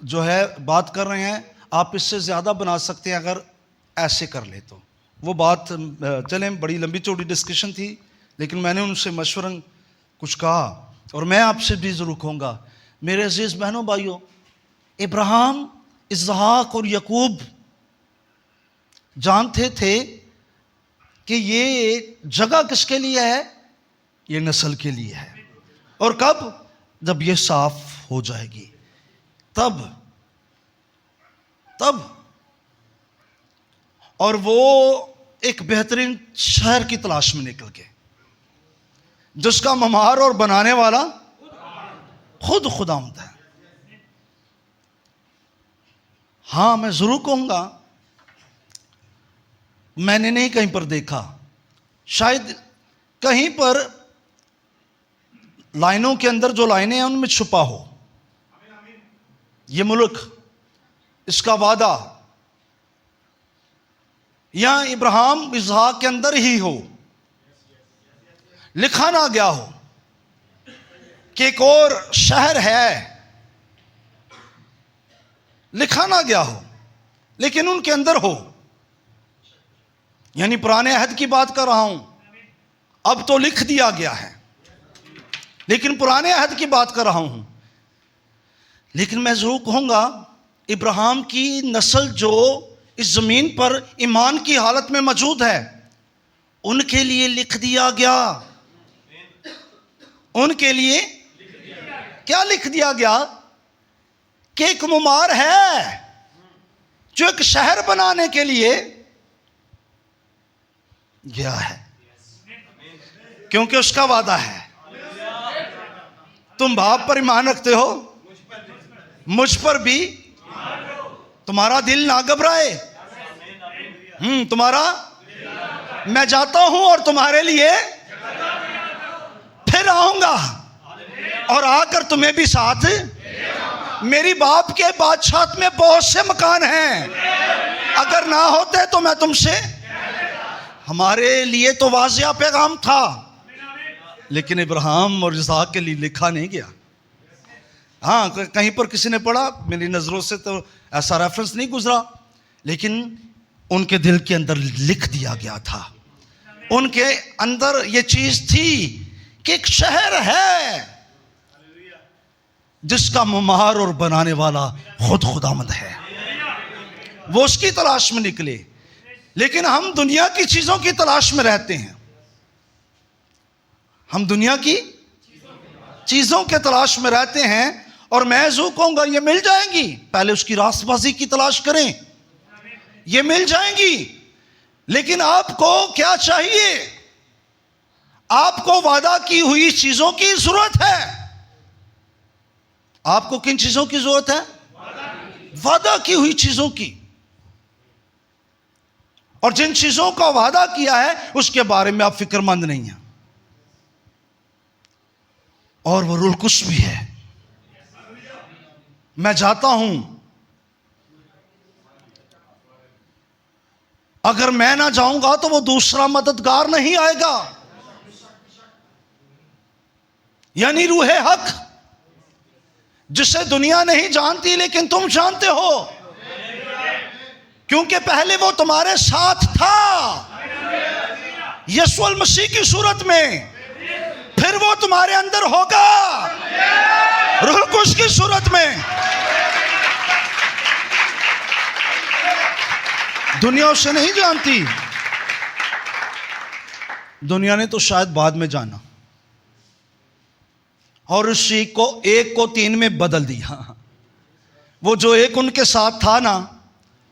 जो है बात कर रहे हैं, आप इससे ज़्यादा बना सकते हैं अगर ऐसे कर ले। तो वो बात चलें, बड़ी लंबी चौड़ी डिस्कशन थी, लेकिन मैंने उनसे मशवरन कुछ कहा। और मैं आपसे भी ज़रूर कहूँगा मेरे अजीज़ बहनों भाइयों, इब्राहिम, इसहाक और याकूब जानते थे कि ये जगह किसके लिए है? ये नस्ल के लिए है। और कब? जब ये साफ हो जाएगी तब। और वो एक बेहतरीन शहर की तलाश में निकल गए जिसका ममार और बनाने वाला खुद खुदावंद है। हाँ, मैं जरूर कहूंगा, मैंने नहीं कहीं पर देखा शायद कहीं पर लाइनों के अंदर जो लाइनें हैं उनमें छुपा हो ये मुल्क, इसका वादा, या इब्राहिम इसहाक के अंदर ही हो, लिखा ना गया हो कि एक और शहर है, लिखा ना गया हो, लेकिन उनके अंदर हो। यानी पुराने अहद की बात कर रहा हूं, अब तो लिख दिया गया है, लेकिन पुराने अहद की बात कर रहा हूं। लेकिन मैं जरूर कहूंगा, इब्राहिम की नस्ल जो इस जमीन पर ईमान की हालत में मौजूद है, उनके लिए लिख दिया गया। उनके लिए क्या लिख दिया गया? कि एक मुमार है जो एक शहर बनाने के लिए गया है, क्योंकि उसका वादा है। तुम बाप पर ईमान रखते हो, मुझ पर भी तुम्हारा दिल ना घबराए। तुम्हारा, मैं जाता हूं और तुम्हारे लिए फिर आऊंगा और आकर तुम्हें भी साथ। मेरी बाप के बादशाह में बहुत से मकान हैं, अगर ना होते तो मैं तुमसे। हमारे लिए तो वाजिया पैगाम था, लेकिन इब्राहिम और इसहाक के लिए लिखा नहीं गया। हाँ, कहीं पर किसी ने पढ़ा, मेरी नज़रों से तो ऐसा रेफरेंस नहीं गुजरा, लेकिन उनके दिल के अंदर लिख दिया गया था। उनके अंदर ये चीज़ थी कि एक शहर है जिसका मुमार और बनाने वाला खुद खुदामंद है। वो उसकी तलाश में निकले। लेकिन हम दुनिया की चीज़ों की तलाश में रहते हैं। हम दुनिया की चीज़ों के तलाश में रहते हैं, और मैं जो कहूँगा ये मिल जाएंगी। पहले उसकी रास्तबाजी की तलाश करें, ये मिल जाएंगी। लेकिन आपको क्या चाहिए? आपको वादा की हुई चीज़ों की ज़रूरत है। आपको किन चीज़ों की ज़रूरत है? वादा की हुई चीज़ों की। और जिन चीज़ों का वादा किया है उसके बारे में आप फिक्रमंद नहीं हैं, और वो रुल कुछ भी है। मैं जाता हूं, अगर मैं ना जाऊंगा तो वो दूसरा मददगार नहीं आएगा, यानी रूहे हक, जिसे दुनिया नहीं जानती लेकिन तुम जानते हो, क्योंकि पहले वो तुम्हारे साथ था यीशु मसीह की सूरत में, फिर वो तुम्हारे अंदर होगा रूह कुश की सूरत में। दुनिया उसे नहीं जानती, दुनिया ने तो शायद बाद में जाना, और उसी को एक को तीन में बदल दिया। वो जो एक उनके साथ था ना,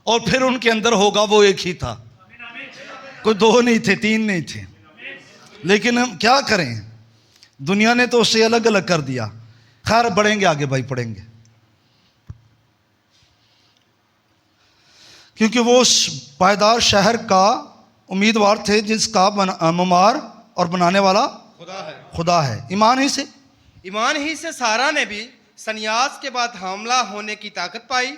और फिर उनके अंदर होगा, वो एक ही था। कोई दो नहीं थे, तीन नहीं थे। लेकिन हम क्या करें, दुनिया ने तो उसे अलग अलग कर दिया। खैर, बढ़ेंगे आगे भाई, पढ़ेंगे, क्योंकि वो उस पायदार शहर का उम्मीदवार थे जिसका मुमार और बनाने वाला खुदा है। ईमान ही से सारा ने भी सन्यास के बाद हमला होने की ताकत पाई,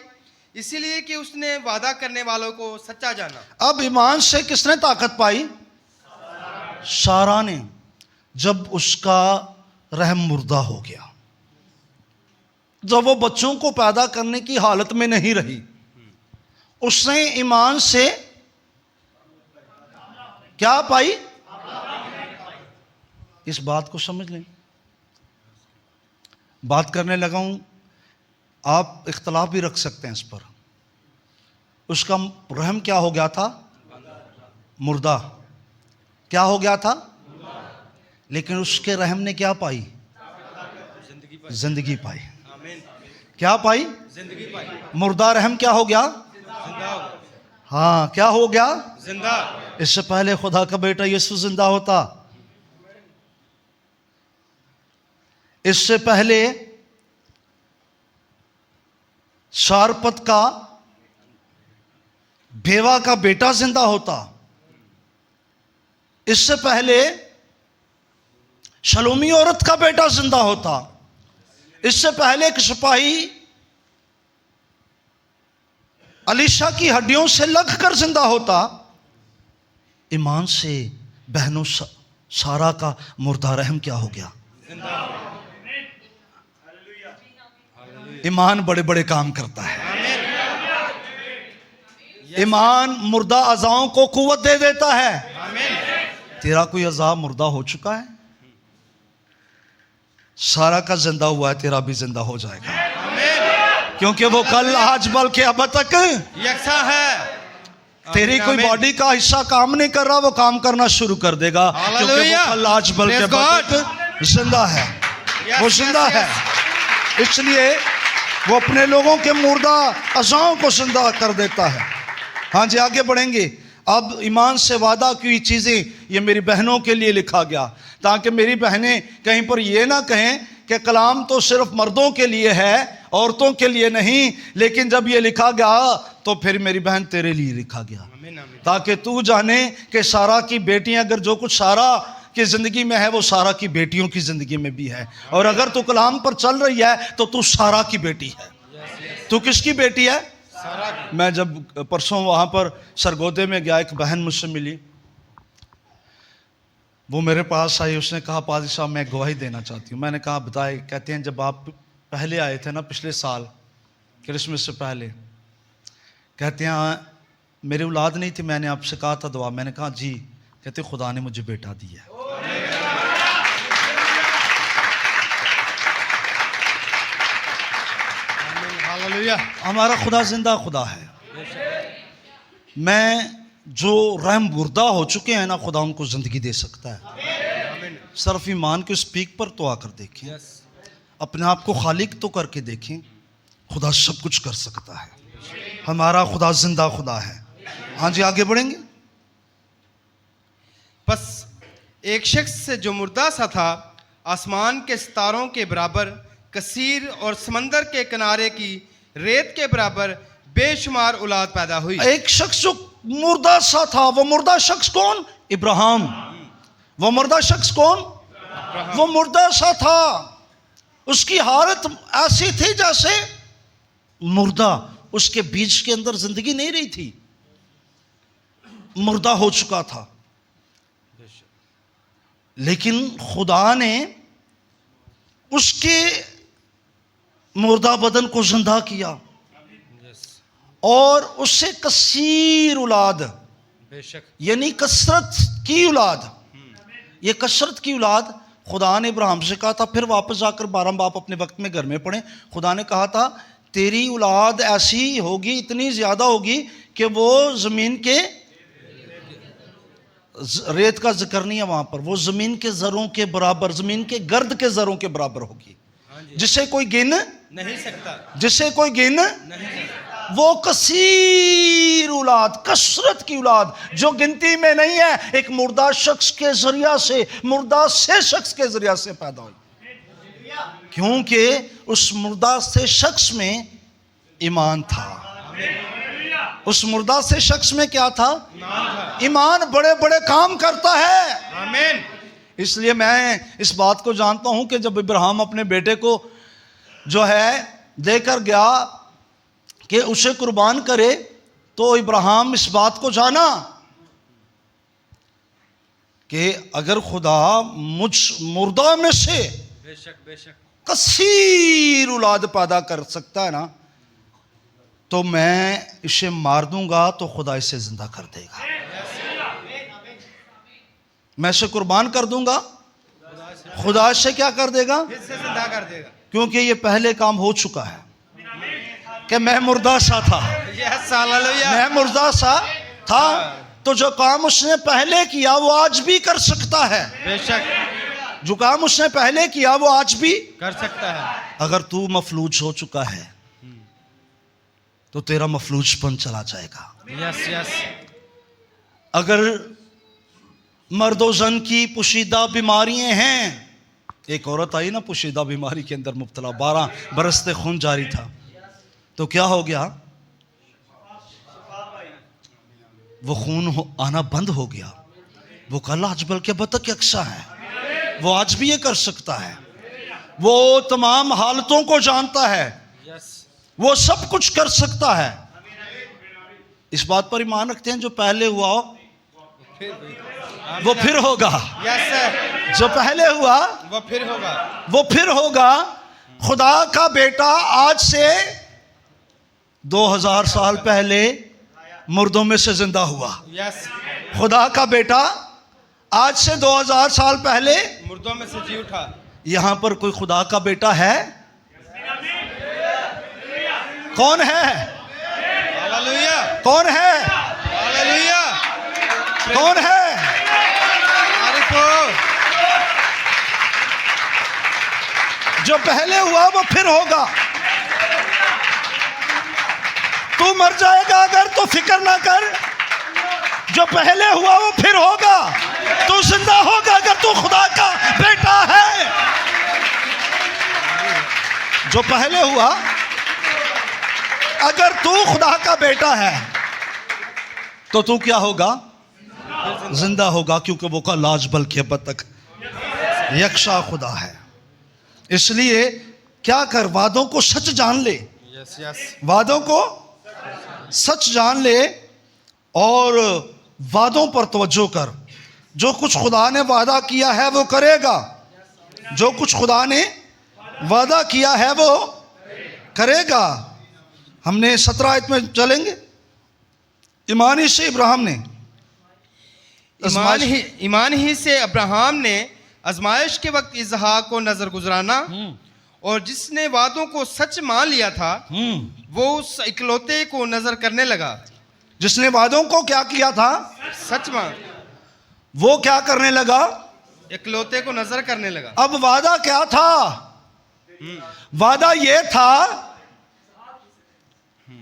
इसीलिए कि उसने वादा करने वालों को सच्चा जाना। अब ईमान से किसने ताकत पाई? सारा ने, जब उसका रहम मुर्दा हो गया, जब वो बच्चों को पैदा करने की हालत में नहीं रही, उसने ईमान से क्या पाई? इस बात को समझ लें। बात करने लगा हूं, आप इख्तलाफ भी रख सकते हैं इस पर। उसका रहम क्या हो गया था? मुर्दा। क्या हो गया था? लेकिन उसके रहम ने क्या पाई? जिंदगी पाई। क्या पाई? जिंदगी पाई। मुर्दा रहम क्या हो गया? हाँ, क्या हो गया? जिंदा। इससे पहले खुदा का बेटा यीशु जिंदा होता, इससे पहले सारपत का बेवा का बेटा जिंदा होता, इससे पहले शलोमी औरत का बेटा जिंदा होता, इससे पहले एक सिपाही अलीशा की हड्डियों से लगकर जिंदा होता, ईमान से बहनों सारा का मुर्दा रहम क्या हो गया? ईमान बड़े बड़े काम करता है। ईमान मुर्दा अज़ाओं को कुव्वत दे देता है। तेरा कोई अज़ा मुर्दा हो चुका है, सारा का जिंदा हुआ है, तेरा भी जिंदा हो जाएगा, क्योंकि वो कल आज बल के अब तक यकसा है। तेरी कोई बॉडी का हिस्सा काम नहीं कर रहा, वो काम करना शुरू कर देगा, क्योंकि वो कल आज बल के अब तक जिंदा है, वो जिंदा है। इसलिए वो अपने लोगों के मुर्दा अज़ाओं को जिंदा कर देता है। हाँ जी, आगे बढ़ेंगे। अब ईमान से वादा की चीज़ें ये मेरी बहनों के लिए लिखा गया, ताकि मेरी बहनें कहीं पर ये ना कहें कि कलाम तो सिर्फ मर्दों के लिए है, औरतों के लिए नहीं, लेकिन जब ये लिखा गया तो फिर मेरी बहन तेरे लिए लिखा गया, ताकि तू जाने कि सारा की बेटियां, अगर जो कुछ सारा की ज़िंदगी में है वो सारा की बेटियों की ज़िंदगी में भी है। और अगर तू कलाम पर चल रही है तो तू सारा की बेटी है। तू किसकी बेटी है? मैं जब परसों वहाँ पर सरगोदे में गया, एक बहन मुझसे मिली, वो मेरे पास आई, उसने कहा पादी साहब मैं गवाही देना चाहती हूँ। मैंने कहा बताए। कहते हैं जब आप पहले आए थे ना, पिछले साल क्रिसमस से पहले, कहते हैं मेरी औलाद नहीं थी, मैंने आपसे कहा था दुआ। मैंने कहा जी। कहते खुदा ने मुझे बेटा दिया। हमारा खुदा जिंदा खुदा है। मैं जो रहम मुर्दा हो चुके हैं ना, खुदा उनको जिंदगी दे सकता है। सिर्फ ईमान के स्पीक पर तो आकर देखें, अपने आप को खालिक तो करके देखें, खुदा सब कुछ कर सकता है। हमारा खुदा जिंदा खुदा है। हाँ जी, आगे बढ़ेंगे। बस एक शख्स जो मुर्दा सा था, आसमान के सितारों के बराबर कसीर और समंदर के किनारे की रेत के बराबर बेशुमार औलाद पैदा हुई। एक शख्स जो मुर्दा सा था, वो मुर्दा शख्स कौन? इब्राहिम। वो मुर्दा शख्स कौन? वो मुर्दा सा था। उसकी हालत ऐसी थी जैसे मुर्दा, उसके बीज के अंदर जिंदगी नहीं रही थी, मुर्दा हो चुका था। लेकिन खुदा ने उसके मुर्दा बदन को जिंदा किया और उससे कसीर औलाद, यानी कसरत की औलाद, ये कसरत की औलाद खुदा ने इब्राहिम से कहा था। फिर वापस जाकर 12 बाप अपने वक्त में घर में पढ़े, खुदा ने कहा था तेरी औलाद ऐसी होगी, इतनी ज्यादा होगी कि वो जमीन के रेत का जिक्र नहीं है वहां पर, वो जमीन के जरों के बराबर, जमीन के गर्द के जरों के बराबर होगी, जिसे कोई गिन नहीं सकता, जिसे कोई गिन नहीं सकता। वो कसीर औलाद, कसरत की औलाद जो गिनती में नहीं है, एक मुर्दा शख्स के जरिया से, मुर्दा से शख्स के जरिया से पैदा हुई, क्योंकि उस मुर्दा से शख्स में ईमान था। उस मुर्दा से शख्स में क्या था? ईमान बड़े बड़े काम करता है। आमीन। इसलिए मैं इस बात को जानता हूं कि जब इब्राहिम अपने बेटे को जो है देकर गया कि उसे कुर्बान करे, तो इब्राहिम इस बात को जाना कि अगर खुदा मुझ मुर्दा में से बेशक कसीर औलाद पैदा कर सकता है ना, तो मैं इसे मार दूंगा तो खुदा इसे जिंदा कर देगा। मैं इसे कुर्बान कर दूंगा, खुदा इसे क्या कर देगा? इससे जिंदा कर देगा, क्योंकि ये पहले काम हो चुका है कि मैं मुर्दा सा था, यस हालेलुया। मैं मुर्दा सा था, तो जो काम उसने पहले किया वो आज भी कर सकता है। बेशक जो काम उसने पहले किया वो आज भी कर सकता है। अगर तू मफलूज हो चुका है तो तेरा मफलूजपन चला जाएगा। यस अगर मर्दो जन की पोशीदा बीमारियां हैं, एक औरत आई ना पोशीदा बीमारी के अंदर मुब्तला, 12 बरस से खून जारी था, तो क्या हो गया? वो खून आना बंद हो गया। वो कल आज बल्कि बतक यकसा है, वो आज भी ये कर सकता है, वो तमाम हालतों को जानता है, वो सब कुछ कर सकता है। इस बात पर ईमान रखते हैं जो पहले हुआ हो वो फिर होगा। यस सर, जो पहले हुआ वो फिर होगा। वो फिर होगा। खुदा का बेटा आज से 2000 साल पहले मुर्दों में से जिंदा हुआ। यस, खुदा का बेटा आज से 2000 साल पहले मुर्दों में से जी उठा। यहां पर कोई खुदा का बेटा है? कौन है? हालेलुया, कौन है? हालेलुया, कौन है? जो पहले हुआ वो फिर होगा। तू मर जाएगा अगर तो फिक्र ना कर, जो पहले हुआ वो फिर होगा। तू जिंदा होगा अगर तू खुदा का बेटा है। जो पहले हुआ, अगर तू खुदा का बेटा है तो तू क्या होगा? जिंदा होगा, क्योंकि वो कल आज बल्कि अब तक यकसा खुदा है। इसलिए क्या कर, वादों को सच जान ले। यस यस, वादों को सच जान ले और वादों पर तवज्जो कर। जो कुछ खुदा ने वादा किया है वो करेगा। जो कुछ खुदा ने वादा किया है वो करेगा। हमने 17 आयत में चलेंगे। ईमान से इब्राहिम ने ईमान ही से अब्राहम ने आजमाइश के वक्त इसहाक को नजर गुजराना, और जिसने वादों को सच मान लिया था वो उस इकलौते को नजर करने लगा। जिसने वादों को क्या किया था? सच मान, वो क्या करने लगा? इकलौते को नजर करने लगा। अब वादा क्या था? वादा ये था,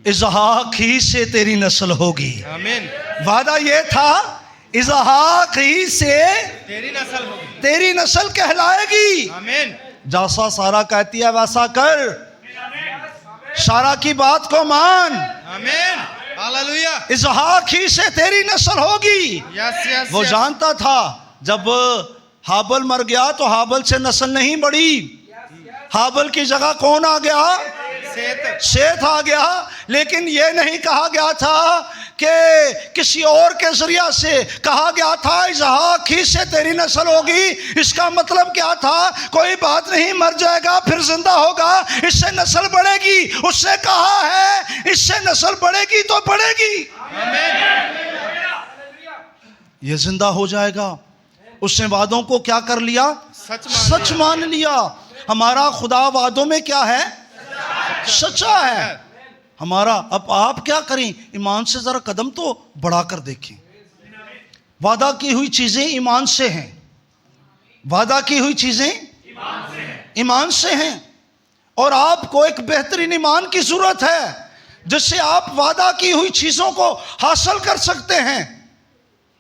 इसहाक ही से तेरी नस्ल होगी। आमीन। वादा ये था, इसहाक ही से तेरी नस्ल होगी, तेरी नस्ल कहलाएगी। आमीन। जैसा सारा कहती है वैसा कर, सारा की बात को मान। आमीन, हालेलुया। इसहाक ही से तेरी नस्ल होगी। यस यस, वो जानता था जब हाबल मर गया तो हाबल से नस्ल नहीं बढ़ी। हाबल की जगह कौन आ गया? शेत आ गया। लेकिन यह नहीं कहा गया था कि किसी और के जरिया से, कहा गया था इसहाक ही से तेरी नस्ल होगी। इसका मतलब क्या था? कोई बात नहीं, मर जाएगा फिर जिंदा होगा, इससे नस्ल बढ़ेगी। उसने कहा है इससे नस्ल बढ़ेगी तो बढ़ेगी, ये जिंदा हो जाएगा। उसने वादों को क्या कर लिया? सच मान लिया। हमारा खुदा वादों में क्या है? सच्चा है हमारा। अब आप क्या करें? ईमान से जरा कदम तो बढ़ा कर देखें। वादा की हुई चीजें ईमान से हैं। वादा की हुई चीजें ईमान से हैं। और आपको एक बेहतरीन ईमान की जरूरत है जिससे आप वादा की हुई चीजों को हासिल कर सकते हैं।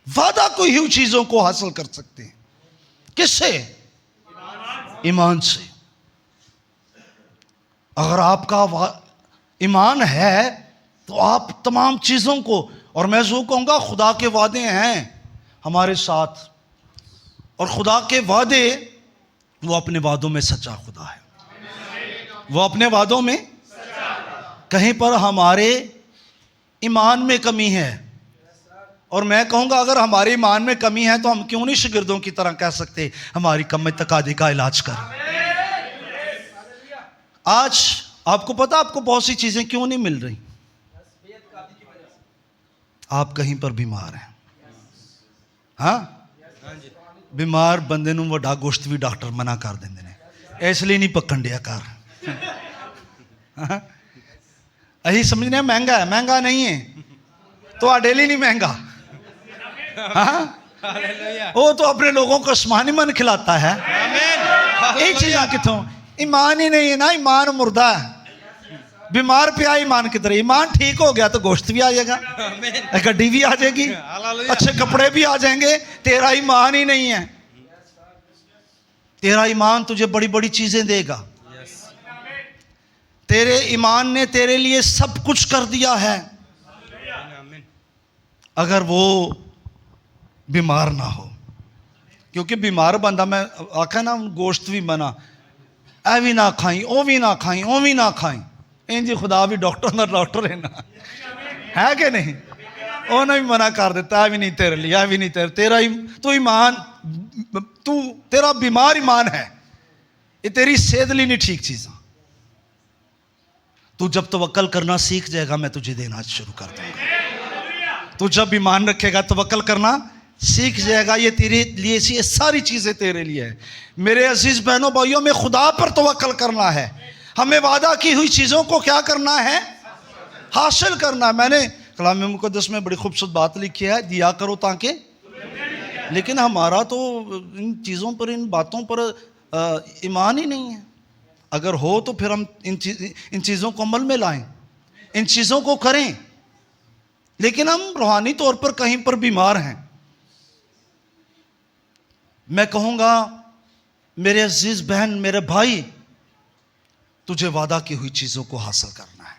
वादा की हुई चीजों को हासिल कर सकते हैं। किससे? ईमान से। अगर आपका ईमान है तो आप तमाम चीज़ों को, और मैं जो कहूँगा खुदा के वादे हैं हमारे साथ, और खुदा के वादे, वो अपने वादों में सच्चा खुदा है। वो अपने वादों में, कहीं पर हमारे ईमान में कमी है, और मैं कहूँगा अगर हमारे ईमान में कमी है तो हम क्यों नहीं शागिर्दों की तरह कह सकते हमारी कम तकादी का इलाज कर। आज आपको पता, आपको बहुत सी चीजें क्यों नहीं मिल रही? आप कहीं पर बीमार हैं। हाँ, बीमार बंदे नूं वड्डा गोश्त भी डॉक्टर मना कर देंगे ने, इसलिए नहीं पकड़ दिया कर। अही समझने महंगा है, महंगा नहीं है तो आडेली नहीं महंगा। हाँ, वो तो अपने लोगों को आसमानी मन खिलाता है। ये चीज़ें कितों? ईमान ही नहीं है ना, ईमान मुर्दा है। बीमार पिया ईमान किधर? ईमान ठीक हो गया तो गोश्त भी आ जाएगा, गड्डी भी आ जाएगी, अच्छे कपड़े भी आ जाएंगे। तेरा ईमान ही नहीं है। तेरा ईमान तुझे बड़ी बड़ी चीजें देगा। तेरे ईमान ने तेरे लिए सब कुछ कर दिया है। अगर वो बीमार ना हो, क्योंकि बीमार बंदा मैं आखा ना गोश्त भी मना, ए भी ना खाई, ओ भी ना खाई, ओ भी ना खाई। इंज खुदा भी डॉक्टर का डॉक्टर है ना, है कि नहीं? उन्हें भी मना कर देता है भी नहीं तेरे लिए, है भी नहीं तेरे, तेरा ही तू ईमान, तू तेरा बीमार ईमान है, ये तेरी सेहत लिए नहीं ठीक चीज़। तू जब तवक्कल करना सीख जाएगा मैं तुझे देना शुरू कर दूंगा। तू जब ईमान रखेगा तवक्कल करना सीख जाएगा, ये तेरे लिए, ये सारी चीज़ें तेरे लिए है। मेरे अजीज बहनों भाइयों में खुदा पर तवक्कल करना है, हमें वादा की हुई चीज़ों को क्या करना है? हासिल करना है। मैंने कलाम मुक़द्दस में बड़ी खूबसूरत बात लिखी है, दिया करो ताकि, लेकिन हमारा तो इन चीज़ों पर, इन बातों पर ईमान ही नहीं है। अगर हो तो फिर हम इन चीज़ों को अमल में लाएं, इन चीज़ों को करें, लेकिन हम रूहानी तौर पर कहीं पर बीमार हैं। मैं कहूँगा मेरे अजीज बहन, मेरे भाई, तुझे वादा की हुई चीज़ों को हासिल करना है।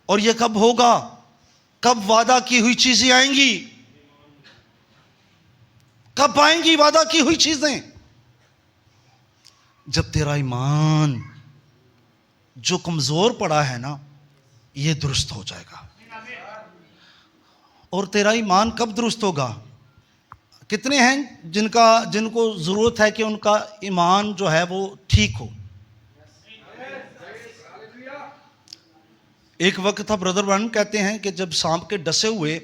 और ये कब होगा? कब वादा की हुई चीज़ें आएंगी? कब आएंगी वादा की हुई चीज़ें? जब तेरा ईमान जो कमज़ोर पड़ा है ना, ये दुरुस्त हो जाएगा। और तेरा ईमान कब दुरुस्त होगा? कितने हैं जिनको ज़रूरत है कि उनका ईमान जो है वो ठीक हो? एक वक्त था, ब्रदर वन कहते हैं कि जब सांप के डसे हुए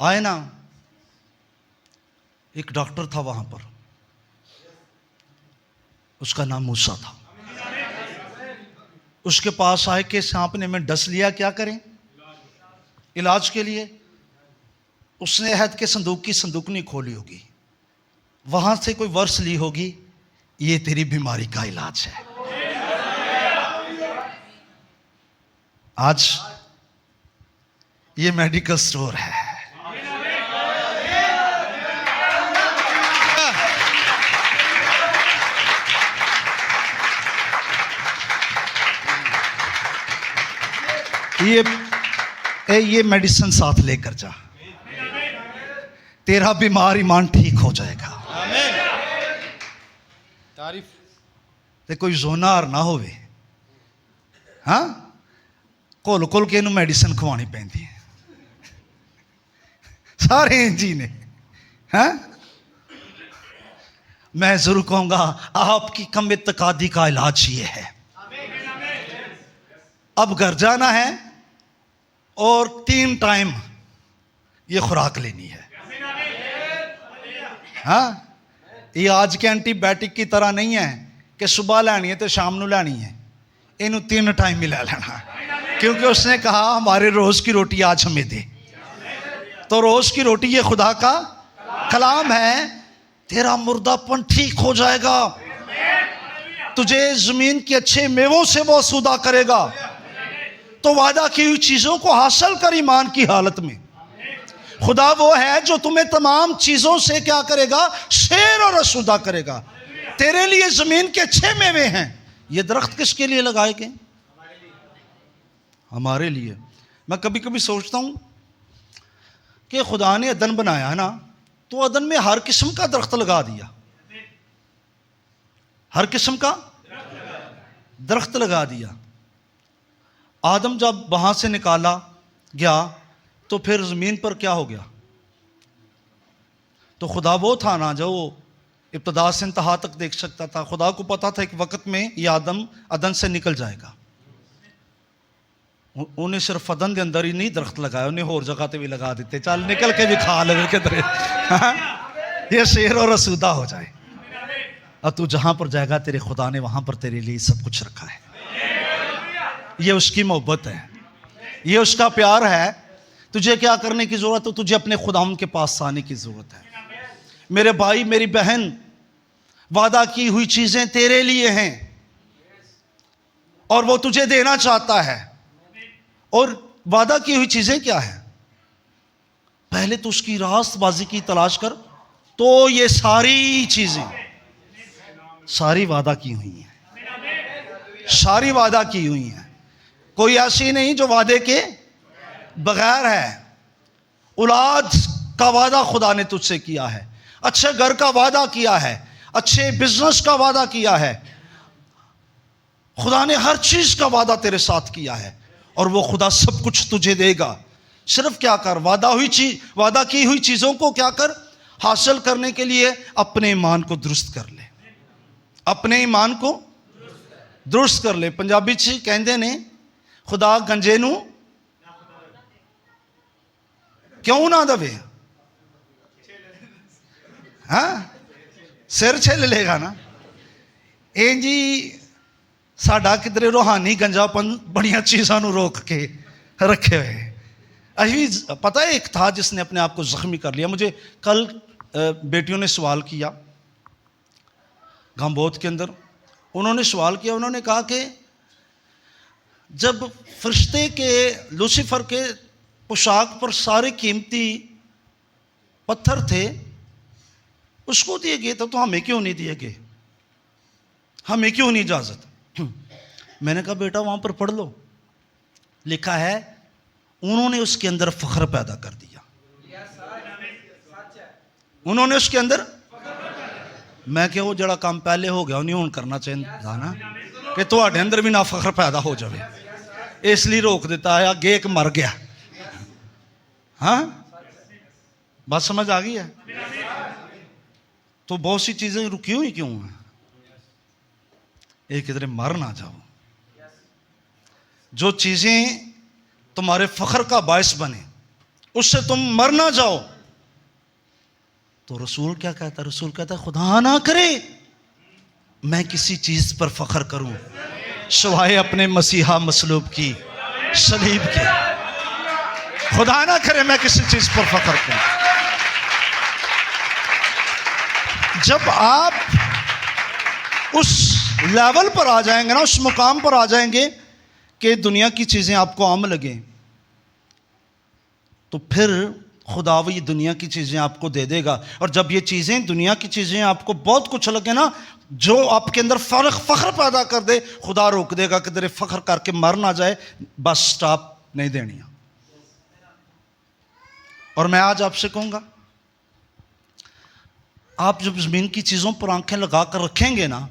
आए ना, एक डॉक्टर था वहां पर, उसका नाम मूसा था। उसके पास आए कि सांप ने हमें डस लिया, क्या करें इलाज के लिए? उसने अहद के संदूक की संदूकनी खोली होगी, वहां से कोई वर्ष ली होगी, ये तेरी बीमारी का इलाज है। आज ये मेडिकल स्टोर है। ये मेडिसिन साथ लेकर जा, तेरा बीमार ईमान ठीक हो जाएगा। तारीफ। ते कोई जोनार ना होवे, हाँ, घुल घुल के इनू मेडिसिन खवानी पैंदी है, सारे जी ने, हैं? मैं जरूर कहूंगा आपकी कम इत्तेकादी का इलाज ये है। अब घर जाना है और 3 टाइम ये खुराक लेनी है। हाँ, ये आज के एंटीबायोटिक की तरह नहीं है कि सुबह लैनी है तो शाम को लैनी है, इन्हों 3 टाइम ही ले लेना, क्योंकि उसने कहा हमारे रोज की रोटी आज हमें दे। तो रोज की रोटी ये खुदा का कलाम है। तेरा मुर्दापन ठीक हो जाएगा, तुझे जमीन के अच्छे मेवों से वो सूदा करेगा। तो वादा की हुई चीजों को हासिल कर ईमान की हालत में। खुदा वो है जो तुम्हें तमाम चीजों से क्या करेगा? शेर और रसूदा करेगा। तेरे लिए जमीन के अच्छे मेवे हैं। ये दरख्त किसके लिए लगाए गए? हमारे लिए। मैं कभी कभी सोचता हूं कि खुदा ने अदन बनाया ना, तो अदन में हर किस्म का दरख्त लगा दिया, हर किस्म का दरख्त लगा दिया। आदम जब वहां से निकाला गया तो फिर ज़मीन पर क्या हो गया? तो खुदा वो था ना जो इब्तदा से इंतहा तक देख सकता था। खुदा को पता था एक वक्त में ये आदम अदन से निकल जाएगा। उन्हें सिर्फ अदन के अंदर ही नहीं दरख्त लगाया, उन्हें और जगह पे भी लगा देते, चल निकल के भी खा ले किधर, ये शेर और रसूदा हो जाए। अब तू जहां पर जाएगा तेरे खुदा ने वहां पर तेरे लिए सब कुछ रखा है। ये उसकी मोहब्बत है, ये उसका प्यार है। तुझे क्या करने की जरूरत है? तुझे अपने खुदावंद के पास आने की जरूरत है। मेरे भाई मेरी बहन, वादा की हुई चीजें तेरे लिए हैं और वो तुझे देना चाहता है। और वादा की हुई चीजें क्या है? पहले तो उसकी रास्तबाजी की तलाश कर, तो ये सारी चीजें सारी वादा की हुई हैं, सारी वादा की हुई हैं। कोई ऐसी नहीं जो वादे के बगैर है। औलाद का वादा खुदा ने तुझसे किया है, अच्छे घर का वादा किया है, अच्छे बिजनेस का वादा किया है। खुदा ने हर चीज का वादा तेरे साथ किया है और वो खुदा सब कुछ तुझे देगा। सिर्फ क्या कर, वादा की हुई चीजों को क्या कर, हासिल करने के लिए अपने ईमान को दुरुस्त कर ले, अपने ईमान को दुरुस्त कर ले। पंजाबी च कहते ने खुदा गंजे नू क्यों ना दवे, हाँ सिर छिल लेगा ना। ਇਹ जी साडा किधरे रूहानी गंजापन बड़िया चीज़ों को रोक के रखे हुए। अभी पता है एक था जिसने अपने आप को जख्मी कर लिया। मुझे कल बेटियों ने सवाल किया गंबोध के अंदर, उन्होंने सवाल किया, उन्होंने कहा कि जब फरिश्ते के लूसीफर के पोशाक पर सारे कीमती पत्थर थे उसको दिए गए तो हमें क्यों नहीं दिए गए, हमें क्यों नहीं इजाजत। मैंने कहा बेटा वहां पर पढ़ लो, लिखा है उन्होंने उसके अंदर फख्र पैदा कर दिया, उन्होंने उसके अंदर। मैं क्या वो जड़ा काम पहले हो गया नहीं हूं करना चाहिए था ना, कि ਤੁਹਾਡੇ अंदर भी ना फख्र पैदा हो जाए, इसलिए रोक देता है। आगे एक मर गया। हाँ बात समझ आ गई है। तो बहुत सी चीजें रुकी हुई क्यों हैं, एक किधरे मर ना जाओ। जो चीजें तुम्हारे फख्र का बायस बने उससे तुम मर ना जाओ। तो रसूल क्या कहता है, रसूल कहता है खुदा ना करे मैं किसी चीज पर फख्र करूं सिवाय अपने मसीहा मसलूब की, सलीब के। खुदा ना करे मैं किसी चीज पर फख्र करूं। जब आप उस लेवल पर आ जाएंगे ना, उस मुकाम पर आ जाएंगे कि दुनिया की चीज़ें आपको आम लगे, तो फिर खुदा वो ये दुनिया की चीज़ें आपको दे देगा। और जब ये चीज़ें दुनिया की चीज़ें आपको बहुत कुछ लगे ना, जो आपके अंदर फख्र पैदा कर दे, खुदा रोक देगा कि तेरे फख्र करके मर ना जाए, बस स्टॉप नहीं देनी। और मैं आज आपसे कहूँगा, आप जब ज़मीन की चीज़ों पर आंखें लगा कर रखेंगे ना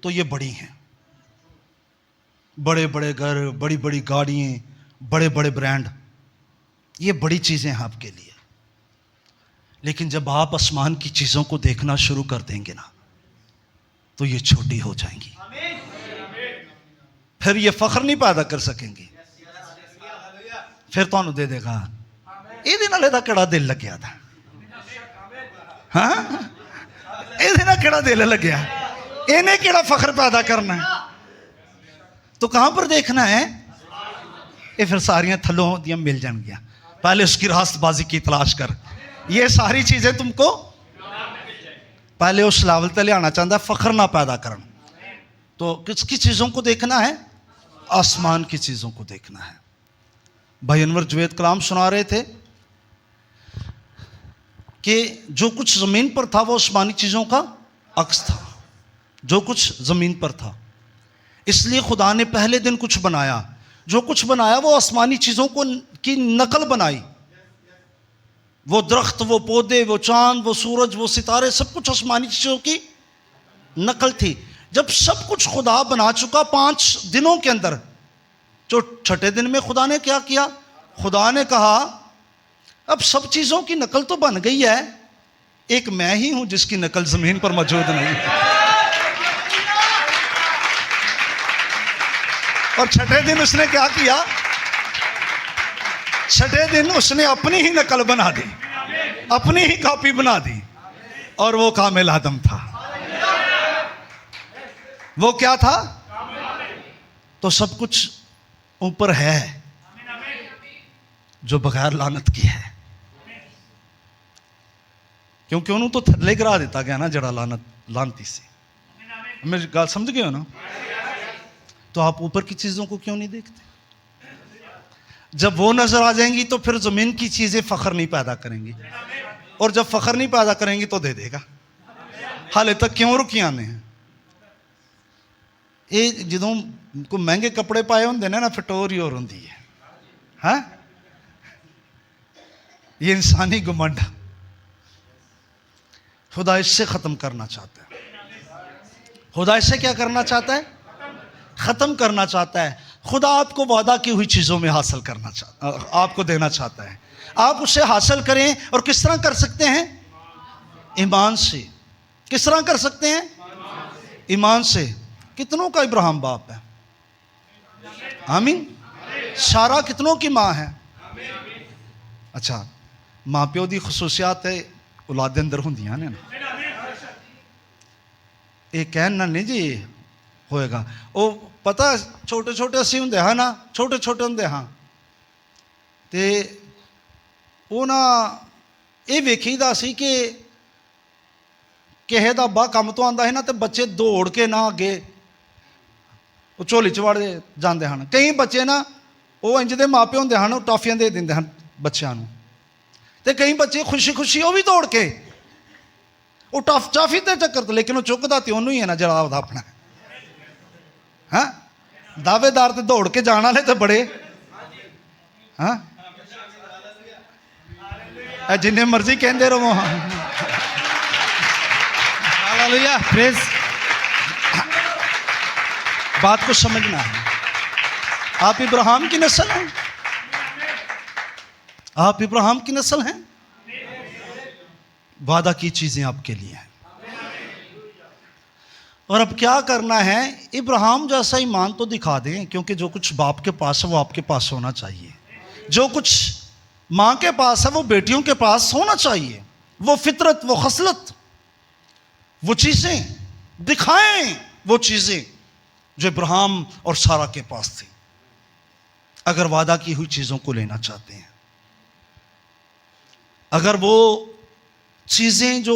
तो ये बड़ी हैं, बड़े बड़े घर, बड़ी बड़ी गाड़ियाँ, बड़े बड़े ब्रांड, ये बड़ी चीज़ें हैं आपके लिए। लेकिन जब आप आसमान की चीज़ों को देखना शुरू कर देंगे ना तो ये छोटी हो जाएंगी, फिर ये फख्र नहीं पैदा कर सकेंगी। फिर तो दे देगा ये नाले दा केड़ा दिल लग्या था, हाँ ये ना केड़ा दिल लग्या, इन्हें केड़ा फख्र पैदा करना है। तो कहां पर देखना है, ये फिर सारियां थलों दियां मिल जाएंगियां। पहले उसकी रास्तबाजी की तलाश कर, ये सारी चीजें तुमको पहले उस लेवल तक ले आना चाहता है, फख्र ना पैदा करना। तो किसकी चीजों को देखना है, आसमान की चीजों को देखना है। भाई अनवर जुवेद कलाम सुना रहे थे कि जो कुछ जमीन पर था वो आसमानी चीजों का अक्स था, जो कुछ जमीन पर था। इसलिए खुदा ने पहले दिन कुछ बनाया, जो कुछ बनाया वो आसमानी चीजों को की नकल बनाई। वो दरख्त, वो पौधे, वो चांद, वो सूरज, वो सितारे, सब कुछ आसमानी चीजों की नकल थी। जब सब कुछ खुदा बना चुका 5 दिनों के अंदर, जो छठे दिन में खुदा ने क्या किया, खुदा ने कहा अब सब चीजों की नकल तो बन गई है, एक मैं ही हूं जिसकी नकल जमीन पर मौजूद नहीं है। और छठे दिन उसने क्या किया, छठे दिन उसने अपनी ही नकल बना दी, अपनी ही कॉपी बना दी, और वो कामिल आदम था। वो क्या था, तो सब कुछ ऊपर है जो बगैर लानत की है, क्योंकि उन्होंने तो थल्ले गिरा दिता गया ना जड़ा लानती से। मेरी गल समझ गए हो ना। तो आप ऊपर की चीजों को क्यों नहीं देखते? जब वो नजर आ जाएंगी तो फिर जमीन की चीजें फख्र नहीं पैदा करेंगी, और जब फख्र नहीं पैदा करेंगी तो दे देगा। हाले तक क्यों रुकियां ने ये जो को महंगे कपड़े पाए होंगे ना फिटोर ही और होंगी है, हाँ? ये इंसानी घुमंड खुदा इससे ख़त्म करना चाहता है। खुदा इससे क्या करना चाहता है? ख़त्म करना चाहता है। खुदा आपको वादा की हुई चीज़ों में हासिल करना चाहता, आपको देना चाहता है। आप उसे हासिल करें। और किस तरह कर सकते हैं? ईमान से। किस तरह कर सकते हैं? ईमान से। कितनों का इब्राहिम बाप है? आमीन। सारा कितनों की माँ है? अच्छा, माँ प्यो की खसूसियात है औलाद अंदर होंदियां ने ना, ये कहना नहीं जी होएगा। वो पता छोटे छोटे असी होंदे हाँ ना, छोटे छोटे होंदे हाँ, ते वो ना ये वेखीदा सी कि किहे दा बा काम तो आंदा है ना, तो बच्चे दौड़ के ना अगे वो झोली च वड़ जाते हैं। कई बच्चे ना वो इंज दे माँ प्यो होंदे हैं, टॉफियां दे दिंदे हैं बच्चों को, ते कई बच्चे खुशी खुशी वो भी दौड़ के वो टाफी के चक्कर तो, लेकिन वो चुकता तो उन्होंने ही है ना जरा अपना। हाँ, दावेदार तो दौड़ के जाने वाले तो बड़े, हाँ जिन्ने मर्जी कहते रहो। Hallelujah, praise. बात को समझना है। आप इब्राहिम की नस्ल हैं, आप इब्राहिम की नस्ल हैं। वादा की चीजें आपके लिए हैं। और अब क्या करना है? इब्राहिम जैसा ईमान तो दिखा दें, क्योंकि जो कुछ बाप के पास है वो आपके पास होना चाहिए। जो कुछ माँ के पास है वो बेटियों के पास होना चाहिए। वो फितरत, वो खसलत, वो चीजें दिखाएं, वो चीजें जो इब्राहिम और सारा के पास थी। अगर वादा की हुई चीजों को लेना चाहते हैं, अगर वो चीजें जो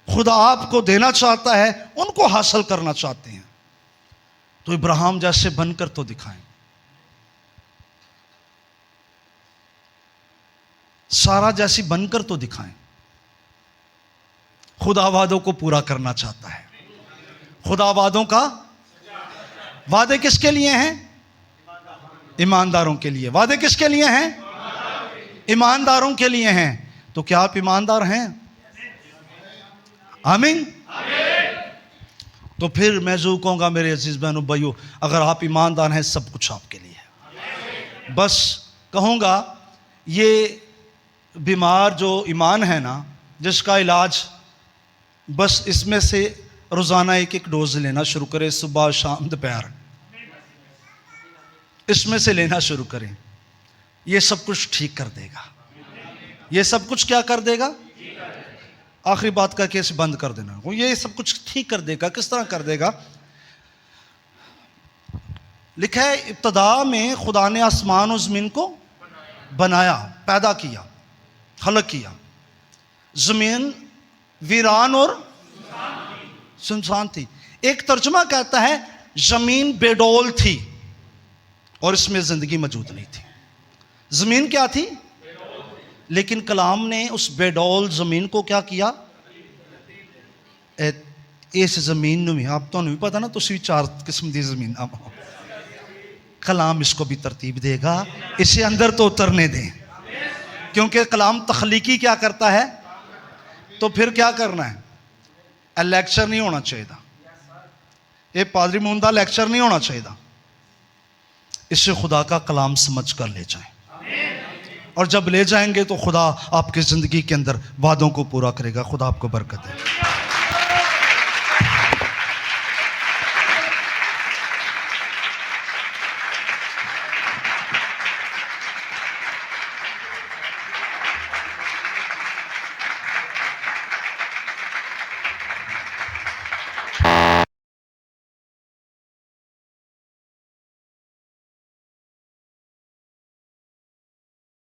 खुदा आपको देना चाहता है उनको हासिल करना चाहते हैं, तो इब्राहिम जैसे बनकर तो दिखाएं, सारा जैसी बनकर तो दिखाएं। खुदा वादों को पूरा करना चाहता है। खुदा वादों का वादे किसके लिए हैं? ईमानदारों के लिए। वादे किसके लिए हैं? ईमानदारों के लिए हैं। तो क्या आप ईमानदार हैं? आमीन। तो फिर मैं जो कहूँगा मेरे अजीज बहनों भाइयों, अगर आप ईमानदार हैं सब कुछ आपके लिए है। बस कहूँगा ये बीमार जो ईमान है ना, जिसका इलाज बस इसमें से रोज़ाना एक एक डोज लेना शुरू करें, सुबह शाम दोपहर, इसमें से लेना शुरू करें। ये सब कुछ ठीक कर देगा। ये सब कुछ क्या कर देगा? आखिरी बात का केस बंद कर देना। वो ये सब कुछ ठीक कर देगा। किस तरह कर देगा? लिखा है इब्तदा में खुदा ने आसमान और ज़मीन को बनाया, पैदा किया, खलक किया। ज़मीन वीरान और सुनसान थी। एक तर्जुमा कहता है ज़मीन बेडौल थी और इसमें ज़िंदगी मौजूद नहीं थी। ज़मीन क्या थी? लेकिन कलाम ने उस बेडौल ज़मीन को क्या किया? इस ज़मीन में आप तो नहीं पता ना, तो 4 किस्म की ज़मीन अब कलाम इसको भी तरतीब देगा। इसे अंदर तो उतरने दें, क्योंकि कलाम तख्लीकी क्या करता है। तो फिर क्या करना है? लेक्चर नहीं होना चाहिए, ये पादरी मुंदा लेक्चर नहीं होना चाहिए। इसे खुदा का कलाम समझ कर ले जाएं, और जब ले जाएंगे तो खुदा आपकी ज़िंदगी के अंदर वादों को पूरा करेगा। खुदा आपको बरकत है।